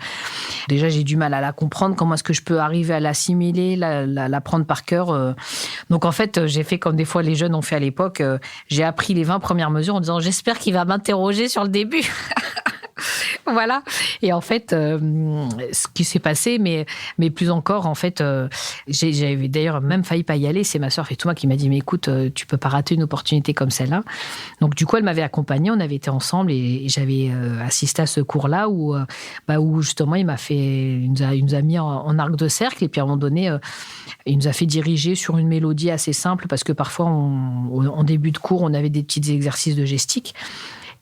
déjà j'ai du mal à la comprendre. Comment est-ce que je peux arriver à l'assimiler, la prendre par cœur? Donc en fait j'ai fait comme des fois les jeunes ont fait à l'époque. J'ai appris les 20 premières mesures en disant j'espère qu'il va m'interroger sur le début. Voilà. Et en fait, ce qui s'est passé, mais plus encore, en fait, j'avais d'ailleurs même failli pas y aller. C'est ma sœur Fetouma qui m'a dit, mais écoute, tu peux pas rater une opportunité comme celle-là. Donc, du coup, elle m'avait accompagnée, on avait été ensemble et j'avais assisté à ce cours-là où justement, il nous a mis en arc de cercle, et puis à un moment donné, il nous a fait diriger sur une mélodie assez simple parce que parfois, en début de cours, on avait des petits exercices de gestique.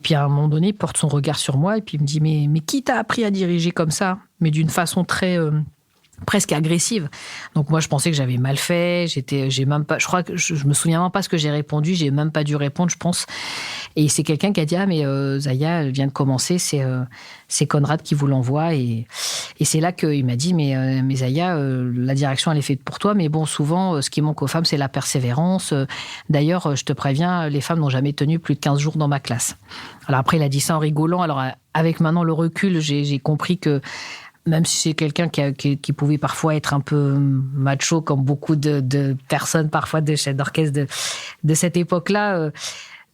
Puis à un moment donné, il porte son regard sur moi et puis il me dit mais qui t'a appris à diriger comme ça, mais d'une façon très presque agressive. Donc moi je pensais que j'avais mal fait, j'ai même pas, je crois que je me souviens même pas ce que j'ai répondu, j'ai même pas dû répondre, je pense. Et c'est quelqu'un qui a dit mais Zaya elle vient de commencer, c'est Conrad qui vous l'envoie, et c'est là qu'il m'a dit mais Zaya la direction elle est faite pour toi, mais bon souvent ce qui manque aux femmes c'est la persévérance. D'ailleurs je te préviens, les femmes n'ont jamais tenu plus de 15 jours dans ma classe. Alors après il a dit ça en rigolant. Alors avec maintenant le recul, j'ai compris que même si c'est quelqu'un qui pouvait parfois être un peu macho, comme beaucoup de personnes, parfois de chefs d'orchestre de cette époque-là,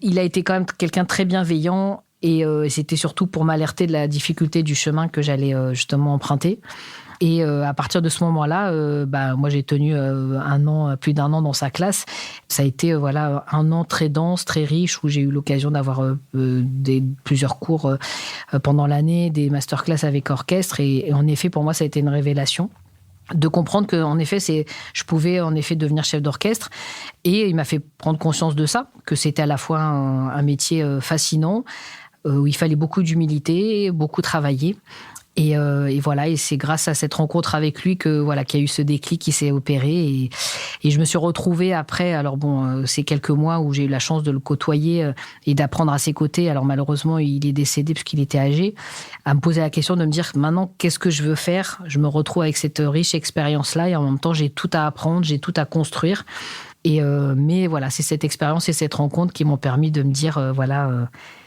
il a été quand même quelqu'un de très bienveillant, et c'était surtout pour m'alerter de la difficulté du chemin que j'allais justement emprunter. Et à partir de ce moment-là, moi j'ai tenu plus d'un an dans sa classe. Ça a été un an très dense, très riche, où j'ai eu l'occasion d'avoir plusieurs cours pendant l'année, des masterclass avec orchestre. Et en effet, pour moi, ça a été une révélation de comprendre que, en effet, je pouvais en effet devenir chef d'orchestre. Et il m'a fait prendre conscience de ça, que c'était à la fois un métier fascinant, où il fallait beaucoup d'humilité, beaucoup travailler. Et c'est grâce à cette rencontre avec lui qu'il y a eu ce déclic qui s'est opéré. Et je me suis retrouvée après, ces quelques mois où j'ai eu la chance de le côtoyer et d'apprendre à ses côtés. Alors malheureusement, il est décédé parce qu'il était âgé. À me poser la question de me dire maintenant, qu'est-ce que je veux faire? Je me retrouve avec cette riche expérience-là, et en même temps, j'ai tout à apprendre, j'ai tout à construire. Mais voilà, c'est cette expérience et cette rencontre qui m'ont permis de me dire,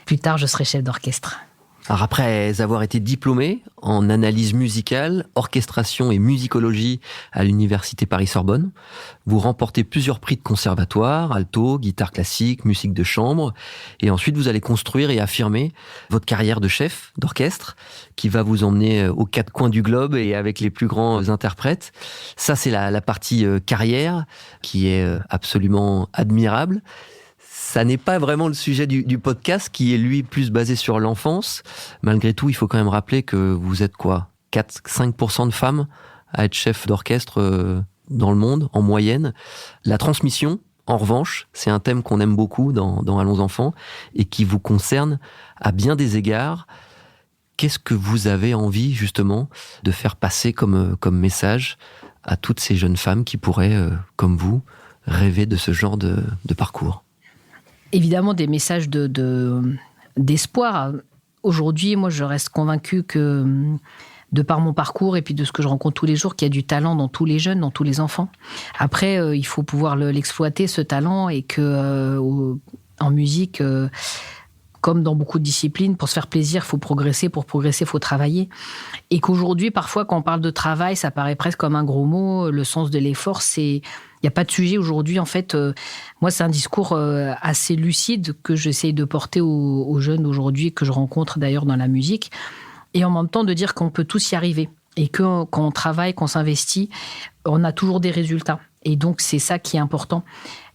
plus tard, je serai chef d'orchestre. Alors après avoir été diplômé en analyse musicale, orchestration et musicologie à l'université Paris-Sorbonne, vous remportez plusieurs prix de conservatoire, alto, guitare classique, musique de chambre, et ensuite vous allez construire et affirmer votre carrière de chef d'orchestre qui va vous emmener aux quatre coins du globe et avec les plus grands interprètes. Ça c'est la partie carrière qui est absolument admirable. Ça n'est pas vraiment le sujet du podcast, qui est lui plus basé sur l'enfance. Malgré tout, il faut quand même rappeler que vous êtes quoi, 4-5% de femmes à être chef d'orchestre dans le monde, en moyenne. La transmission, en revanche, c'est un thème qu'on aime beaucoup dans Allons enfants et qui vous concerne à bien des égards. Qu'est-ce que vous avez envie, justement, de faire passer comme message à toutes ces jeunes femmes qui pourraient, comme vous, rêver de ce genre de parcours? Évidemment, des messages d'espoir. Aujourd'hui, moi, je reste convaincue que, de par mon parcours et puis de ce que je rencontre tous les jours, qu'il y a du talent dans tous les jeunes, dans tous les enfants. Après, il faut pouvoir l'exploiter, ce talent, et que en musique, comme dans beaucoup de disciplines, pour se faire plaisir, il faut progresser. Pour progresser, il faut travailler. Et qu'aujourd'hui, parfois, quand on parle de travail, ça paraît presque comme un gros mot. Le sens de l'effort, il n'y a pas de sujet aujourd'hui. En fait, moi, c'est un discours assez lucide que j'essaye de porter aux jeunes d'aujourd'hui, que je rencontre d'ailleurs dans la musique. Et en même temps, de dire qu'on peut tous y arriver. Et que quand on travaille, qu'on s'investit, on a toujours des résultats. Et donc, c'est ça qui est important.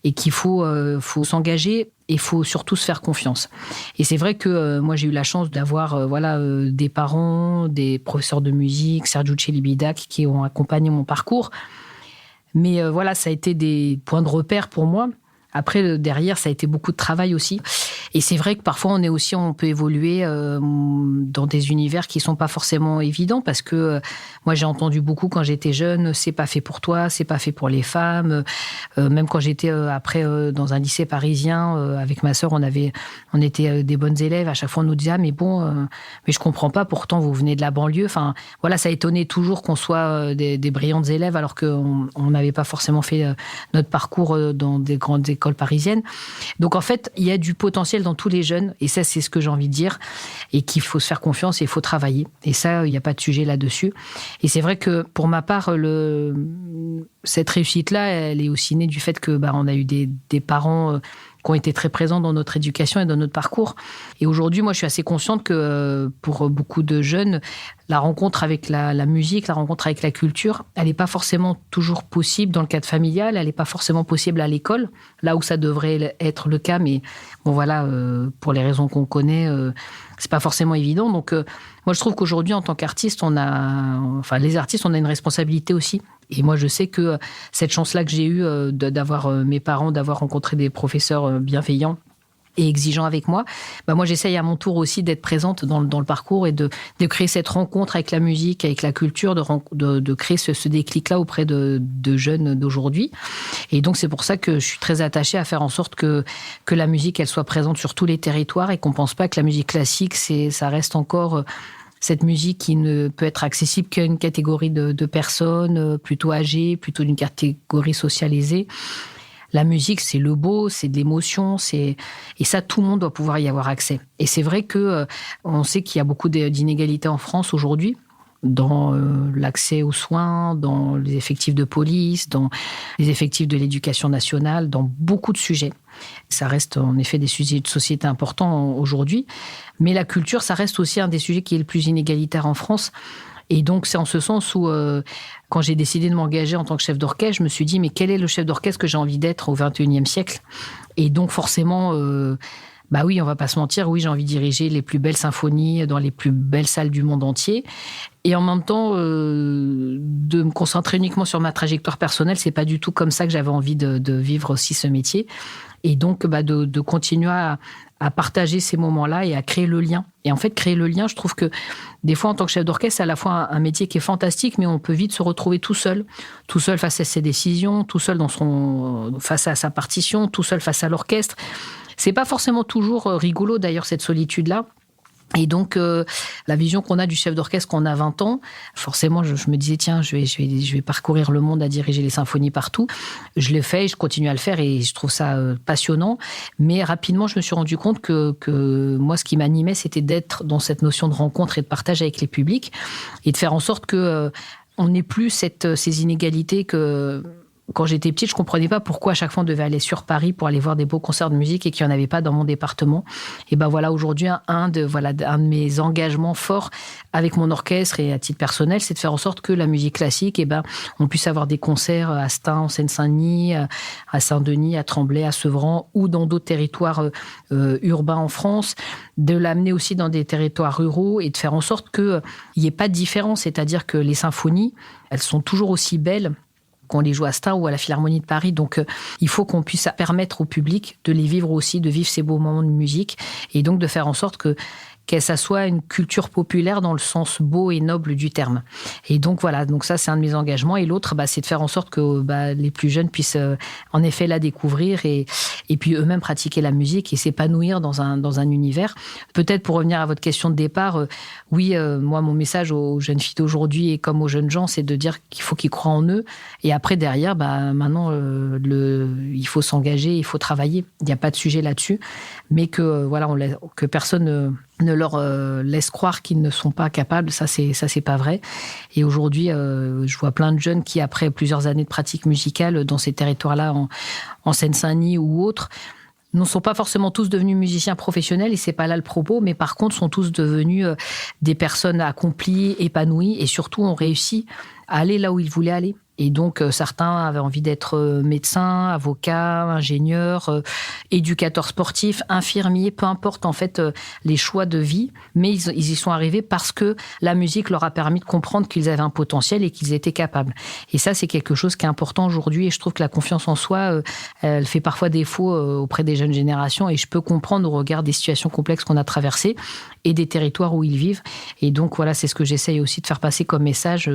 Et qu'il faut s'engager, et il faut surtout se faire confiance. Et c'est vrai que moi, j'ai eu la chance d'avoir des parents, des professeurs de musique, Sergiu Celibidache, qui ont accompagné mon parcours. Mais ça a été des points de repère pour moi. Après, derrière, ça a été beaucoup de travail aussi. Et c'est vrai que parfois, on peut évoluer dans des univers qui sont pas forcément évidents, parce que moi, j'ai entendu beaucoup quand j'étais jeune, c'est pas fait pour toi, c'est pas fait pour les femmes. Même quand j'étais après dans un lycée parisien avec ma sœur, on était des bonnes élèves. À chaque fois, on nous disait mais je comprends pas. Pourtant, vous venez de la banlieue. Enfin, voilà, ça étonnait toujours qu'on soit des brillantes élèves, alors qu'on n'avait pas forcément fait notre parcours dans des grandes écoles parisiennes. Donc en fait, il y a du potentiel dans tous les jeunes, et ça, c'est ce que j'ai envie de dire, et qu'il faut se faire confiance et il faut travailler. Et ça, il n'y a pas de sujet là-dessus. Et c'est vrai que pour ma part, cette réussite-là, elle est aussi née du fait que on a eu des parents qui ont été très présents dans notre éducation et dans notre parcours. Et aujourd'hui, moi, je suis assez consciente que pour beaucoup de jeunes, la rencontre avec la musique, la rencontre avec la culture, elle n'est pas forcément toujours possible dans le cadre familial, elle n'est pas forcément possible à l'école, là où ça devrait être le cas, mais pour les raisons qu'on connaît, c'est pas forcément évident. Donc, moi, je trouve qu'aujourd'hui, en tant qu'artiste, les artistes, on a une responsabilité aussi. Et moi, je sais que cette chance-là que j'ai eue d'avoir mes parents, d'avoir rencontré des professeurs bienveillants et exigeants avec moi, moi, j'essaye à mon tour aussi d'être présente dans le parcours et de créer cette rencontre avec la musique, avec la culture, de créer ce déclic-là auprès de jeunes d'aujourd'hui. Et donc, c'est pour ça que je suis très attachée à faire en sorte que la musique, elle soit présente sur tous les territoires, et qu'on ne pense pas que la musique classique, ça reste encore cette musique qui ne peut être accessible qu'à une catégorie de personnes plutôt âgées, plutôt d'une catégorie socialisée. La musique, c'est le beau, c'est de l'émotion, et ça, tout le monde doit pouvoir y avoir accès. Et c'est vrai que on sait qu'il y a beaucoup d'inégalités en France aujourd'hui, dans l'accès aux soins, dans les effectifs de police, dans les effectifs de l'éducation nationale, dans beaucoup de sujets. Ça reste en effet des sujets de société importants aujourd'hui, mais la culture, ça reste aussi un des sujets qui est le plus inégalitaire en France. Et donc, c'est en ce sens où, quand j'ai décidé de m'engager en tant que chef d'orchestre, je me suis dit, mais quel est le chef d'orchestre que j'ai envie d'être au XXIe siècle ? Et donc, forcément, oui, on va pas se mentir, oui, j'ai envie de diriger les plus belles symphonies dans les plus belles salles du monde entier. Et en même temps, de me concentrer uniquement sur ma trajectoire personnelle, c'est pas du tout comme ça que j'avais envie de vivre aussi ce métier. Et donc, de continuer à partager ces moments-là et à créer le lien. Et en fait, créer le lien, je trouve que des fois, en tant que chef d'orchestre, c'est à la fois un métier qui est fantastique, mais on peut vite se retrouver tout seul face à ses décisions, tout seul face à sa partition, tout seul face à l'orchestre. C'est pas forcément toujours rigolo, d'ailleurs, cette solitude-là. Et donc, la vision qu'on a du chef d'orchestre quand on a 20 ans, forcément, je me disais, tiens, je vais parcourir le monde à diriger les symphonies partout. Je l'ai fait, je continue à le faire, et je trouve ça passionnant. Mais rapidement, je me suis rendu compte que moi, ce qui m'animait, c'était d'être dans cette notion de rencontre et de partage avec les publics, et de faire en sorte que on n'ait plus ces inégalités quand j'étais petite, je comprenais pas pourquoi à chaque fois on devait aller sur Paris pour aller voir des beaux concerts de musique et qu'il n'y en avait pas dans mon département. Et ben voilà, aujourd'hui, un de mes engagements forts avec mon orchestre et à titre personnel, c'est de faire en sorte que la musique classique, on puisse avoir des concerts à Stein, en Seine-Saint-Denis, à Saint-Denis, à Tremblay, à Sevran ou dans d'autres territoires urbains en France, de l'amener aussi dans des territoires ruraux et de faire en sorte qu'il n'y ait pas de différence. C'est-à-dire que les symphonies, elles sont toujours aussi belles qu'on les joue à Stein ou à la Philharmonie de Paris. Donc, il faut qu'on puisse permettre au public de les vivre aussi, de vivre ces beaux moments de musique et donc de faire en sorte que ça soit une culture populaire dans le sens beau et noble du terme. Et donc voilà, donc ça c'est un de mes engagements. Et l'autre, c'est de faire en sorte que les plus jeunes puissent en effet la découvrir et puis eux-mêmes pratiquer la musique et s'épanouir dans un univers. Peut-être pour revenir à votre question de départ, moi mon message aux jeunes filles d'aujourd'hui et comme aux jeunes gens, c'est de dire qu'il faut qu'ils croient en eux. Et après derrière, maintenant il faut s'engager, il faut travailler. Il n'y a pas de sujet là-dessus, mais que que personne ne leur laisse croire qu'ils ne sont pas capables, ça c'est pas vrai. Et aujourd'hui, je vois plein de jeunes qui, après plusieurs années de pratique musicale dans ces territoires-là, en Seine-Saint-Denis ou autres, ne sont pas forcément tous devenus musiciens professionnels, et c'est pas là le propos, mais par contre sont tous devenus des personnes accomplies, épanouies, et surtout ont réussi à aller là où ils voulaient aller. Et donc, certains avaient envie d'être médecins, avocats, ingénieurs, éducateurs sportifs, infirmiers, peu importe en fait les choix de vie. Mais ils y sont arrivés parce que la musique leur a permis de comprendre qu'ils avaient un potentiel et qu'ils étaient capables. Et ça, c'est quelque chose qui est important aujourd'hui. Et je trouve que la confiance en soi, elle fait parfois défaut auprès des jeunes générations. Et je peux comprendre au regard des situations complexes qu'on a traversées et des territoires où ils vivent. Et donc, voilà, c'est ce que j'essaye aussi de faire passer comme message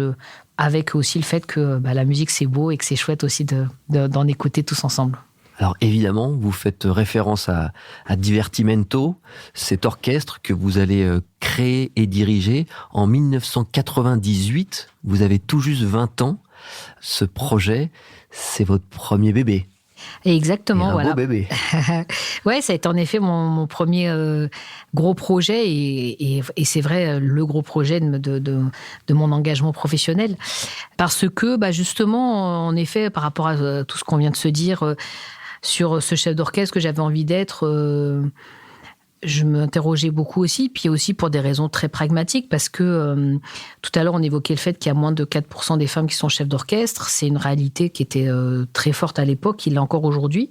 avec aussi le fait que la musique c'est beau et que c'est chouette aussi d'en écouter tous ensemble. Alors évidemment, vous faites référence à Divertimento, cet orchestre que vous allez créer et diriger en 1998. Vous avez tout juste 20 ans. Ce projet, c'est votre premier bébé. Exactement, et un beau bébé. Ouais, ça a été en effet mon premier gros projet et c'est vrai le gros projet de mon engagement professionnel, parce que justement, en effet, par rapport à tout ce qu'on vient de se dire sur ce chef d'orchestre que j'avais envie d'être. Je m'interrogeais beaucoup aussi, puis aussi pour des raisons très pragmatiques, parce que tout à l'heure on évoquait le fait qu'il y a moins de 4% des femmes qui sont chefs d'orchestre. C'est une réalité qui était très forte à l'époque, il l'est encore aujourd'hui.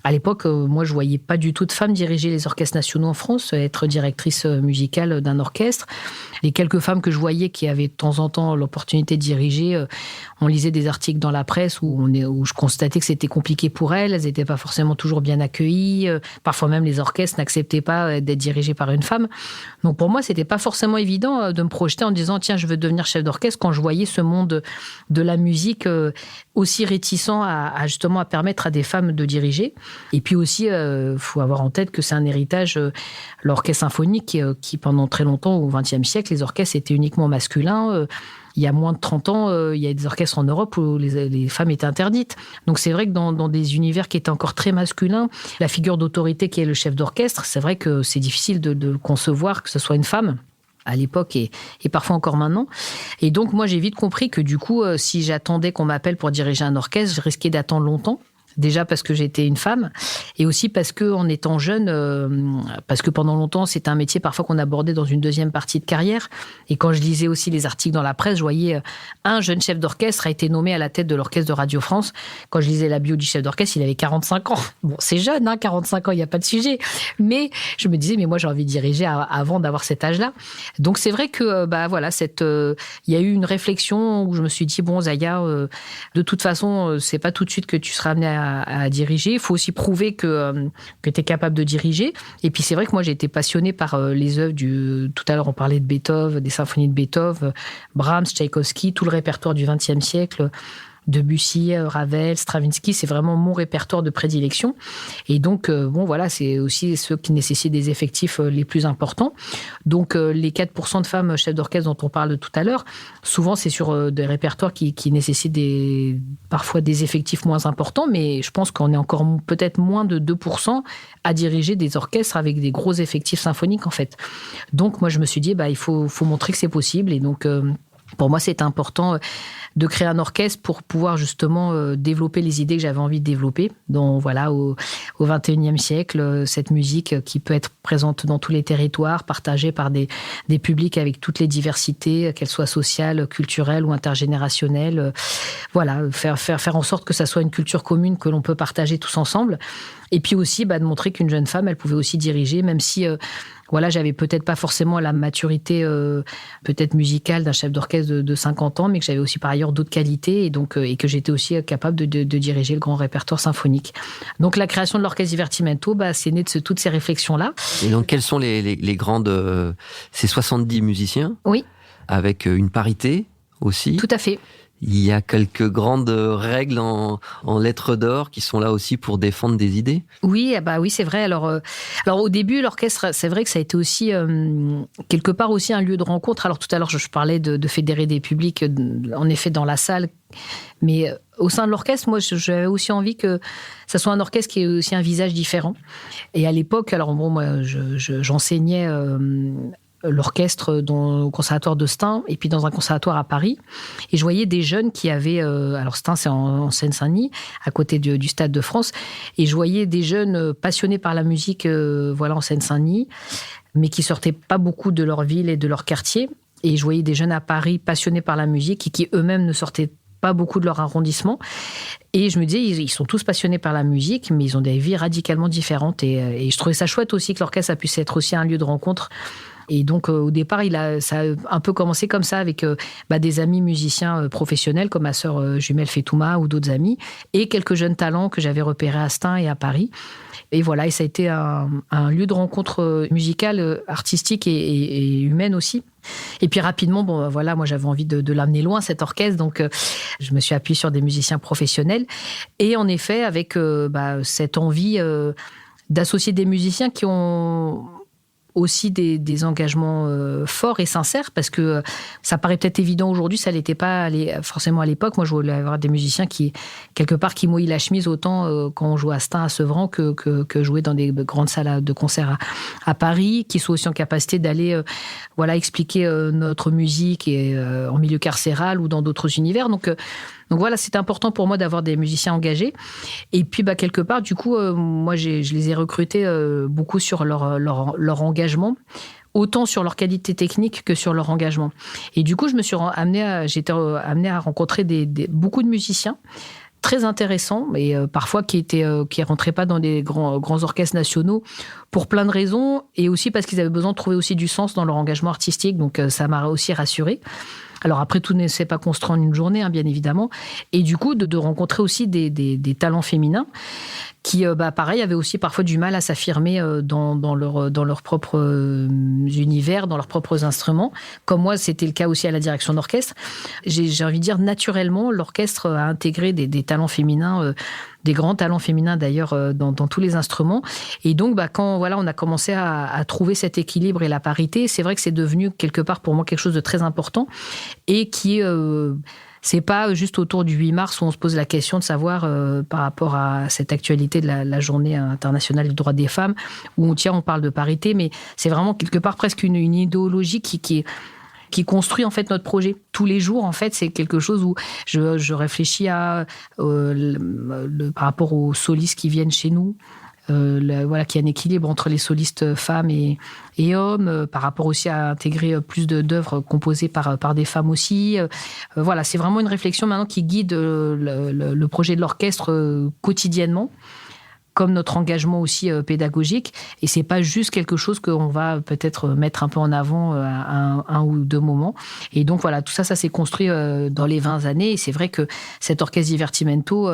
À l'époque, moi, je voyais pas du tout de femmes diriger les orchestres nationaux en France, être directrice musicale d'un orchestre. Les quelques femmes que je voyais qui avaient de temps en temps l'opportunité de diriger, on lisait des articles dans la presse où je constatais que c'était compliqué pour elles. Elles n'étaient pas forcément toujours bien accueillies. Parfois même, les orchestres n'acceptaient pas d'être dirigés par une femme. Donc pour moi, c'était pas forcément évident de me projeter en disant tiens, je veux devenir chef d'orchestre quand je voyais ce monde de la musique aussi réticent justement à permettre à des femmes de diriger. Et puis aussi, faut avoir en tête que c'est un héritage, l'orchestre symphonique qui pendant très longtemps, au XXe siècle, les orchestres étaient uniquement masculins. Il y a moins de 30 ans, il y a des orchestres en Europe où les femmes étaient interdites. Donc c'est vrai que dans des univers qui étaient encore très masculins, la figure d'autorité qui est le chef d'orchestre, c'est vrai que c'est difficile de concevoir que ce soit une femme à l'époque et parfois encore maintenant. Et donc moi j'ai vite compris que du coup, si j'attendais qu'on m'appelle pour diriger un orchestre, je risquais d'attendre longtemps. Déjà parce que j'étais une femme et aussi parce que en étant jeune, parce que pendant longtemps c'était un métier parfois qu'on abordait dans une deuxième partie de carrière. Et quand je lisais aussi les articles dans la presse, je voyais un jeune chef d'orchestre a été nommé à la tête de l'orchestre de Radio France. Quand je lisais la bio du chef d'orchestre, il avait 45 ans. Bon, c'est jeune, 45 ans, il n'y a pas de sujet. Mais je me disais, mais moi j'ai envie de diriger avant d'avoir cet âge-là. Donc c'est vrai que il y a eu une réflexion où je me suis dit bon Zaya, de toute façon c'est pas tout de suite que tu seras amenée à diriger. Il faut aussi prouver que tu es capable de diriger. Et puis c'est vrai que moi j'ai été passionnée par les œuvres tout à l'heure on parlait de Beethoven, des symphonies de Beethoven, Brahms, Tchaïkovski, tout le répertoire du XXe siècle, Debussy, Ravel, Stravinsky, c'est vraiment mon répertoire de prédilection. Et donc, c'est aussi ceux qui nécessitent des effectifs les plus importants. Donc, les 4% de femmes chefs d'orchestre dont on parle tout à l'heure, souvent c'est sur des répertoires qui nécessitent parfois des effectifs moins importants, mais je pense qu'on est encore peut-être moins de 2% à diriger des orchestres avec des gros effectifs symphoniques, en fait. Donc, moi, je me suis dit, il faut montrer que c'est possible. Et donc, Pour moi, c'est important de créer un orchestre pour pouvoir justement développer les idées que j'avais envie de développer. Donc voilà, au XXIe siècle, cette musique qui peut être présente dans tous les territoires, partagée par des publics avec toutes les diversités, qu'elles soient sociales, culturelles ou intergénérationnelles. Voilà, faire en sorte que ça soit une culture commune que l'on peut partager tous ensemble. Et puis aussi de montrer qu'une jeune femme, elle pouvait aussi diriger, même si j'avais peut-être pas forcément la maturité peut-être musicale d'un chef d'orchestre de 50 ans, mais que j'avais aussi par ailleurs d'autres qualités et que j'étais aussi capable de diriger le grand répertoire symphonique. Donc la création de l'orchestre Divertimento, c'est né de toutes ces réflexions-là. Et donc quelles sont les grandes... C'est 70 musiciens ? Oui. Avec une parité aussi ? Tout à fait. Il y a quelques grandes règles en lettres d'or qui sont là aussi pour défendre des idées. Oui, oui, c'est vrai. Alors au début, l'orchestre, c'est vrai que ça a été aussi quelque part aussi un lieu de rencontre. Alors tout à l'heure, je parlais de fédérer des publics, en effet, dans la salle. Mais au sein de l'orchestre, moi, j'avais aussi envie que ça soit un orchestre qui ait aussi un visage différent. Et à l'époque, moi, j'enseignais l'orchestre au conservatoire de Stein et puis dans un conservatoire à Paris, et je voyais des jeunes qui avaient alors Stein c'est en Seine-Saint-Denis à côté du Stade de France, et je voyais des jeunes passionnés par la musique en Seine-Saint-Denis, mais qui sortaient pas beaucoup de leur ville et de leur quartier, et je voyais des jeunes à Paris passionnés par la musique et qui eux-mêmes ne sortaient pas beaucoup de leur arrondissement. Et je me disais, ils sont tous passionnés par la musique, mais ils ont des vies radicalement différentes, et je trouvais ça chouette aussi que l'orchestre ça puisse être aussi un lieu de rencontre. Et donc, au départ, ça a un peu commencé comme ça, avec des amis musiciens professionnels, comme ma sœur jumelle Fetouma ou d'autres amis, et quelques jeunes talents que j'avais repérés à Stein et à Paris. Et voilà, et ça a été un lieu de rencontre musicale, artistique et humaine aussi. Et puis rapidement, moi j'avais envie de l'amener loin, cet orchestre, donc je me suis appuyée sur des musiciens professionnels. Et en effet, avec cette envie d'associer des musiciens qui ont aussi des engagements forts et sincères, parce que ça paraît peut-être évident aujourd'hui, ça l'était pas forcément à l'époque. Moi, je voulais avoir des musiciens qui, quelque part, qui mouillent la chemise autant quand on joue à Stein, à Sevran, que jouer dans des grandes salles de concert à Paris, qui soient aussi en capacité d'aller expliquer notre musique en milieu carcéral ou dans d'autres univers. Donc voilà, c'est important pour moi d'avoir des musiciens engagés. Et puis, quelque part, du coup, moi, je les ai recrutés beaucoup sur leur engagement, autant sur leur qualité technique que sur leur engagement. Et du coup, j'ai été amenée à rencontrer beaucoup de musiciens très intéressants, mais parfois qui rentraient pas dans des grands orchestres nationaux pour plein de raisons, et aussi parce qu'ils avaient besoin de trouver aussi du sens dans leur engagement artistique. Donc, ça m'a aussi rassurée. Alors après, tout ne s'est pas construit en une journée, bien évidemment. Et du coup, de rencontrer aussi des talents féminins qui, pareil, avaient aussi parfois du mal à s'affirmer dans leur propre univers, dans leurs propres instruments. Comme moi, c'était le cas aussi à la direction d'orchestre. J'ai envie de dire, naturellement, l'orchestre a intégré des talents féminins, des grands talents féminins d'ailleurs, dans tous les instruments. Et donc, quand on a commencé à trouver cet équilibre et la parité, c'est vrai que c'est devenu quelque part pour moi quelque chose de très important, et qui c'est pas juste autour du 8 mars où on se pose la question de savoir par rapport à cette actualité de la journée internationale du droit des femmes, où on parle de parité, mais c'est vraiment quelque part presque une idéologie qui construit en fait notre projet. Tous les jours, en fait, c'est quelque chose où je réfléchis par rapport aux solistes qui viennent chez nous, qu'il y a un équilibre entre les solistes femmes et hommes, par rapport aussi à intégrer plus d'œuvres composées par des femmes aussi. C'est vraiment une réflexion maintenant qui guide le projet de l'orchestre quotidiennement, comme notre engagement aussi pédagogique. Et c'est pas juste quelque chose qu'on va peut-être mettre un peu en avant à un ou deux moments. Et donc tout ça s'est construit dans les 20 années. Et c'est vrai que cet orchestre Divertimento,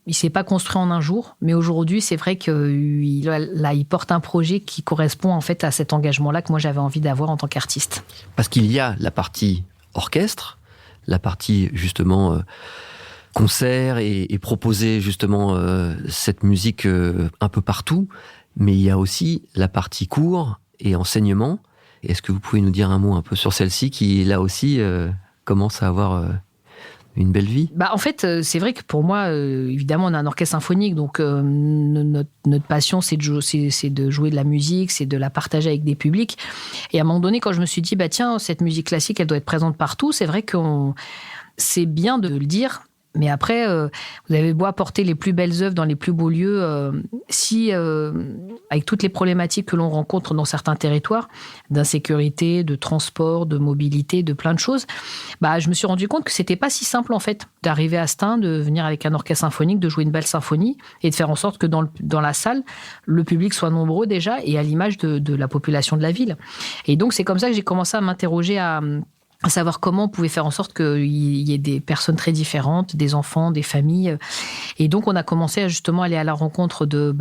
il s'est pas construit en un jour, mais aujourd'hui, c'est vrai qu'il porte un projet qui correspond en fait à cet engagement-là que moi j'avais envie d'avoir en tant qu'artiste. Parce qu'il y a la partie orchestre, la partie justement concert et proposer justement cette musique un peu partout, mais il y a aussi la partie cours et enseignement. Est-ce que vous pouvez nous dire un mot un peu sur celle-ci qui là aussi commence à avoir une belle vie? En fait, c'est vrai que pour moi, évidemment, on a un orchestre symphonique, donc notre passion, c'est de jouer de la musique, c'est de la partager avec des publics. Et à un moment donné, quand je me suis dit, tiens, cette musique classique, elle doit être présente partout, c'est vrai que c'est bien de le dire. Mais après, vous avez beau apporter les plus belles œuvres dans les plus beaux lieux, si, avec toutes les problématiques que l'on rencontre dans certains territoires, d'insécurité, de transport, de mobilité, de plein de choses, je me suis rendu compte que c'était pas si simple, en fait, d'arriver à Stein, de venir avec un orchestre symphonique, de jouer une belle symphonie et de faire en sorte que dans la salle, le public soit nombreux déjà et à l'image de la population de la ville. Et donc, c'est comme ça que j'ai commencé à m'interroger à savoir comment on pouvait faire en sorte qu'il y ait des personnes très différentes, des enfants, des familles. Et donc, on a commencé à justement aller à la rencontre de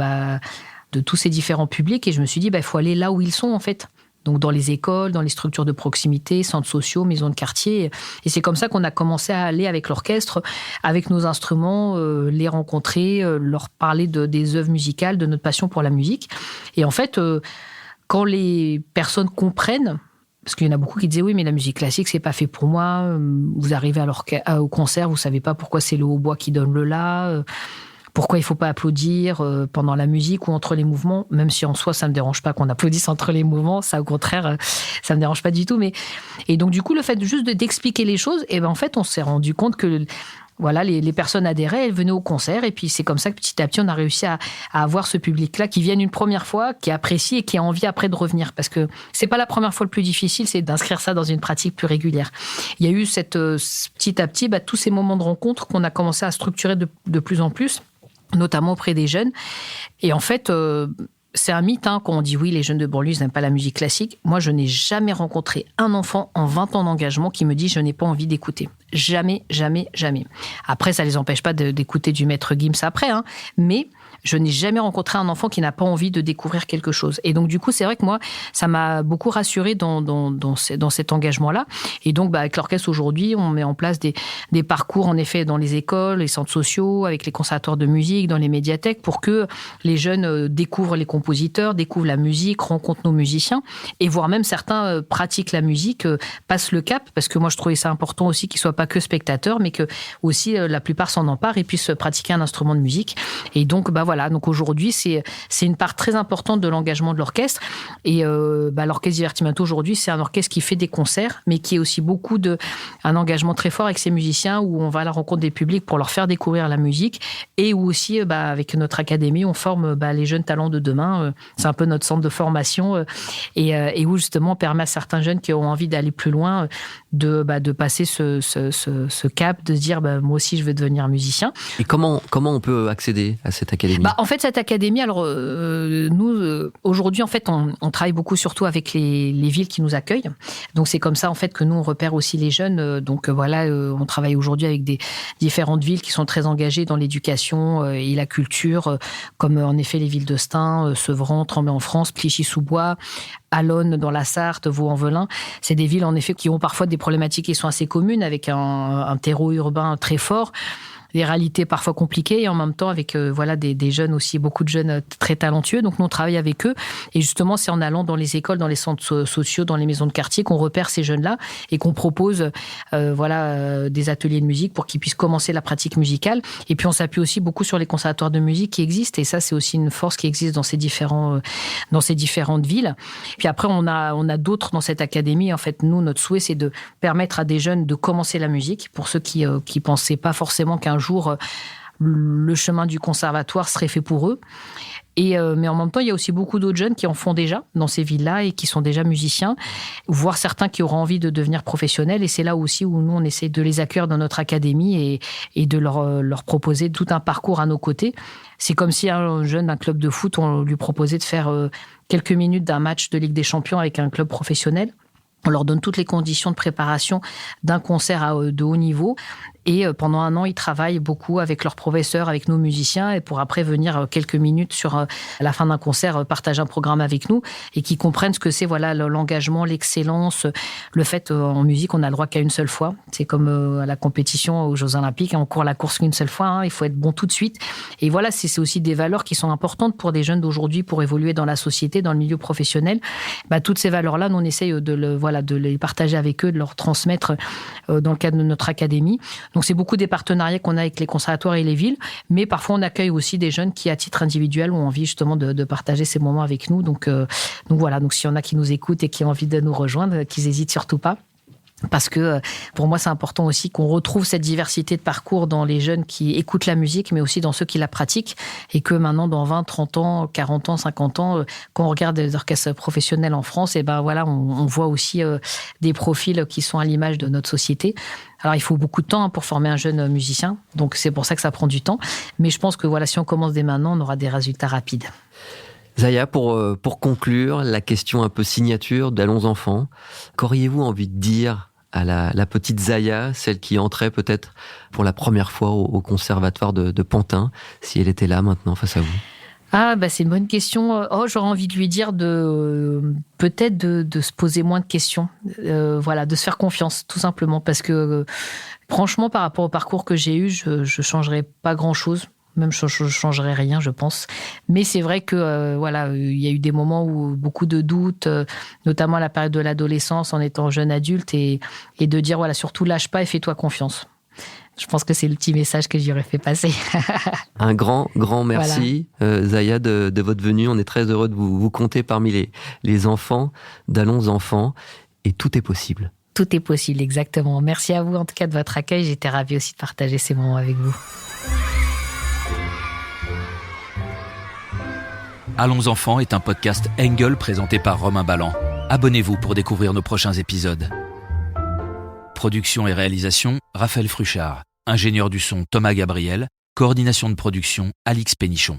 tous ces différents publics. Et je me suis dit, il faut aller là où ils sont, en fait. Donc, dans les écoles, dans les structures de proximité, centres sociaux, maisons de quartier. Et c'est comme ça qu'on a commencé à aller avec l'orchestre, avec nos instruments, les rencontrer, leur parler des œuvres musicales, de notre passion pour la musique. Et en fait, quand les personnes comprennent, parce qu'il y en a beaucoup qui disaient, oui, mais la musique classique, c'est pas fait pour moi. Vous arrivez au concert, vous savez pas pourquoi c'est le hautbois qui donne le la, pourquoi il faut pas applaudir pendant la musique ou entre les mouvements, même si en soi, ça me dérange pas qu'on applaudisse entre les mouvements, ça, au contraire, ça me dérange pas du tout. Et donc, du coup, le fait juste d'expliquer les choses, en fait, on s'est rendu compte que voilà, les personnes adhéraient, elles venaient au concert, et puis c'est comme ça que petit à petit, on a réussi à avoir ce public-là qui vienne une première fois, qui apprécie et qui a envie après de revenir. Parce que c'est pas la première fois le plus difficile, c'est d'inscrire ça dans une pratique plus régulière. Il y a eu petit à petit, tous ces moments de rencontre qu'on a commencé à structurer de plus en plus, notamment auprès des jeunes. Et en fait, c'est un mythe quand on dit oui, les jeunes de banlieue n'aiment pas la musique classique. Moi, je n'ai jamais rencontré un enfant en 20 ans d'engagement qui me dit je n'ai pas envie d'écouter. Jamais, jamais, jamais. Après, ça ne les empêche pas d'écouter du Maître Gims après, mais je n'ai jamais rencontré un enfant qui n'a pas envie de découvrir quelque chose. Et donc, du coup, c'est vrai que moi, ça m'a beaucoup rassurée dans cet engagement-là. Et donc, avec l'orchestre, aujourd'hui, on met en place des parcours, en effet, dans les écoles, les centres sociaux, avec les conservatoires de musique, dans les médiathèques, pour que les jeunes découvrent les compositeurs, découvrent la musique, rencontrent nos musiciens, et voire même certains pratiquent la musique, passent le cap, parce que moi, je trouvais ça important aussi qu'ils ne soient pas que spectateurs, mais que aussi la plupart s'en emparent et puissent pratiquer un instrument de musique. Et donc, voilà. Donc aujourd'hui, c'est une part très importante de l'engagement de l'orchestre. Et l'orchestre Divertimento aujourd'hui, c'est un orchestre qui fait des concerts, mais qui est aussi un engagement très fort avec ses musiciens, où on va à la rencontre des publics pour leur faire découvrir la musique, et où aussi, avec notre académie, on forme les jeunes talents de demain. C'est un peu notre centre de formation, et où justement on permet à certains jeunes qui ont envie d'aller plus loin de passer ce cap, de se dire moi aussi je veux devenir musicien. Et comment on peut accéder à cette académie? En fait, cette académie, alors nous aujourd'hui, en fait, on travaille beaucoup surtout avec les villes qui nous accueillent. Donc c'est comme ça en fait que nous on repère aussi les jeunes. Donc voilà, on travaille aujourd'hui avec des différentes villes qui sont très engagées dans l'éducation et la culture, comme en effet les villes de Stein, Sevran, Tremblay en France, Clichy-sous-Bois, Allonne dans la Sarthe, Vaux-en-Velin. C'est des villes en effet qui ont parfois des problématiques qui sont assez communes, avec un terreau urbain très fort, des réalités parfois compliquées, et en même temps avec des jeunes aussi, beaucoup de jeunes très talentueux. Donc nous on travaille avec eux, et justement c'est en allant dans les écoles, dans les centres sociaux, dans les maisons de quartier qu'on repère ces jeunes-là et qu'on propose des ateliers de musique pour qu'ils puissent commencer la pratique musicale. Et puis on s'appuie aussi beaucoup sur les conservatoires de musique qui existent, et ça c'est aussi une force qui existe dans ces différentes villes. Puis après on a d'autres dans cette académie. En fait, nous, notre souhait, c'est de permettre à des jeunes de commencer la musique, pour ceux qui pensaient pas forcément qu'un jour le chemin du conservatoire serait fait pour eux. Mais en même temps, il y a aussi beaucoup d'autres jeunes qui en font déjà dans ces villes-là et qui sont déjà musiciens, voire certains qui auront envie de devenir professionnels. Et c'est là aussi où nous, on essaie de les accueillir dans notre académie et de leur proposer tout un parcours à nos côtés. C'est comme si un jeune d'un club de foot, on lui proposait de faire quelques minutes d'un match de Ligue des Champions avec un club professionnel. On leur donne toutes les conditions de préparation d'un concert de haut niveau. Et pendant 1 an, ils travaillent beaucoup avec leurs professeurs, avec nos musiciens, et pour après venir quelques minutes sur la fin d'un concert, partager un programme avec nous, et qu'ils comprennent ce que c'est l'engagement, l'excellence, le fait en musique, on n'a le droit qu'à une seule fois. C'est comme à la compétition aux Jeux Olympiques, on court la course qu'une seule fois, il faut être bon tout de suite. Et voilà, c'est aussi des valeurs qui sont importantes pour des jeunes d'aujourd'hui, pour évoluer dans la société, dans le milieu professionnel. Toutes ces valeurs-là, nous, on essaye de les partager avec eux, de leur transmettre dans le cadre de notre académie. Donc c'est beaucoup des partenariats qu'on a avec les conservatoires et les villes, mais parfois on accueille aussi des jeunes qui à titre individuel ont envie justement de partager ces moments avec nous. Donc voilà, donc s'il y en a qui nous écoutent et qui ont envie de nous rejoindre, qu'ils n'hésitent surtout pas. Parce que pour moi, c'est important aussi qu'on retrouve cette diversité de parcours dans les jeunes qui écoutent la musique, mais aussi dans ceux qui la pratiquent. Et que maintenant, dans 20, 30 ans, 40 ans, 50 ans, quand on regarde les orchestres professionnels en France, et ben voilà, on voit aussi des profils qui sont à l'image de notre société. Alors, il faut beaucoup de temps pour former un jeune musicien. Donc, c'est pour ça que ça prend du temps. Mais je pense que voilà, si on commence dès maintenant, on aura des résultats rapides. Zaya, pour conclure, la question un peu signature d'Allons enfants, qu'auriez-vous envie de dire à la petite Zaya, celle qui entrait peut-être pour la première fois au conservatoire de Pantin, si elle était là maintenant face à vous? C'est une bonne question. J'aurais envie de lui dire peut-être de se poser moins de questions, de se faire confiance, tout simplement, parce que franchement, par rapport au parcours que j'ai eu, je changerais pas grand-chose. Même je changerais rien, je pense. Mais c'est vrai que il y a eu des moments où beaucoup de doutes, notamment à la période de l'adolescence, en étant jeune adulte, et de dire surtout lâche pas et fais-toi confiance. Je pense que c'est le petit message que j'y aurais fait passer. Un grand merci, Zaya, de votre venue. On est très heureux de vous compter parmi les enfants d'Allons enfants. Et tout est possible. Tout est possible, exactement. Merci à vous en tout cas de votre accueil. J'étais ravie aussi de partager ces moments avec vous. Allons enfants est un podcast Engel présenté par Romain Ballan. Abonnez-vous pour découvrir nos prochains épisodes. Production et réalisation, Raphaël Fruchard. Ingénieur du son, Thomas Gabriel. Coordination de production, Alix Pénichon.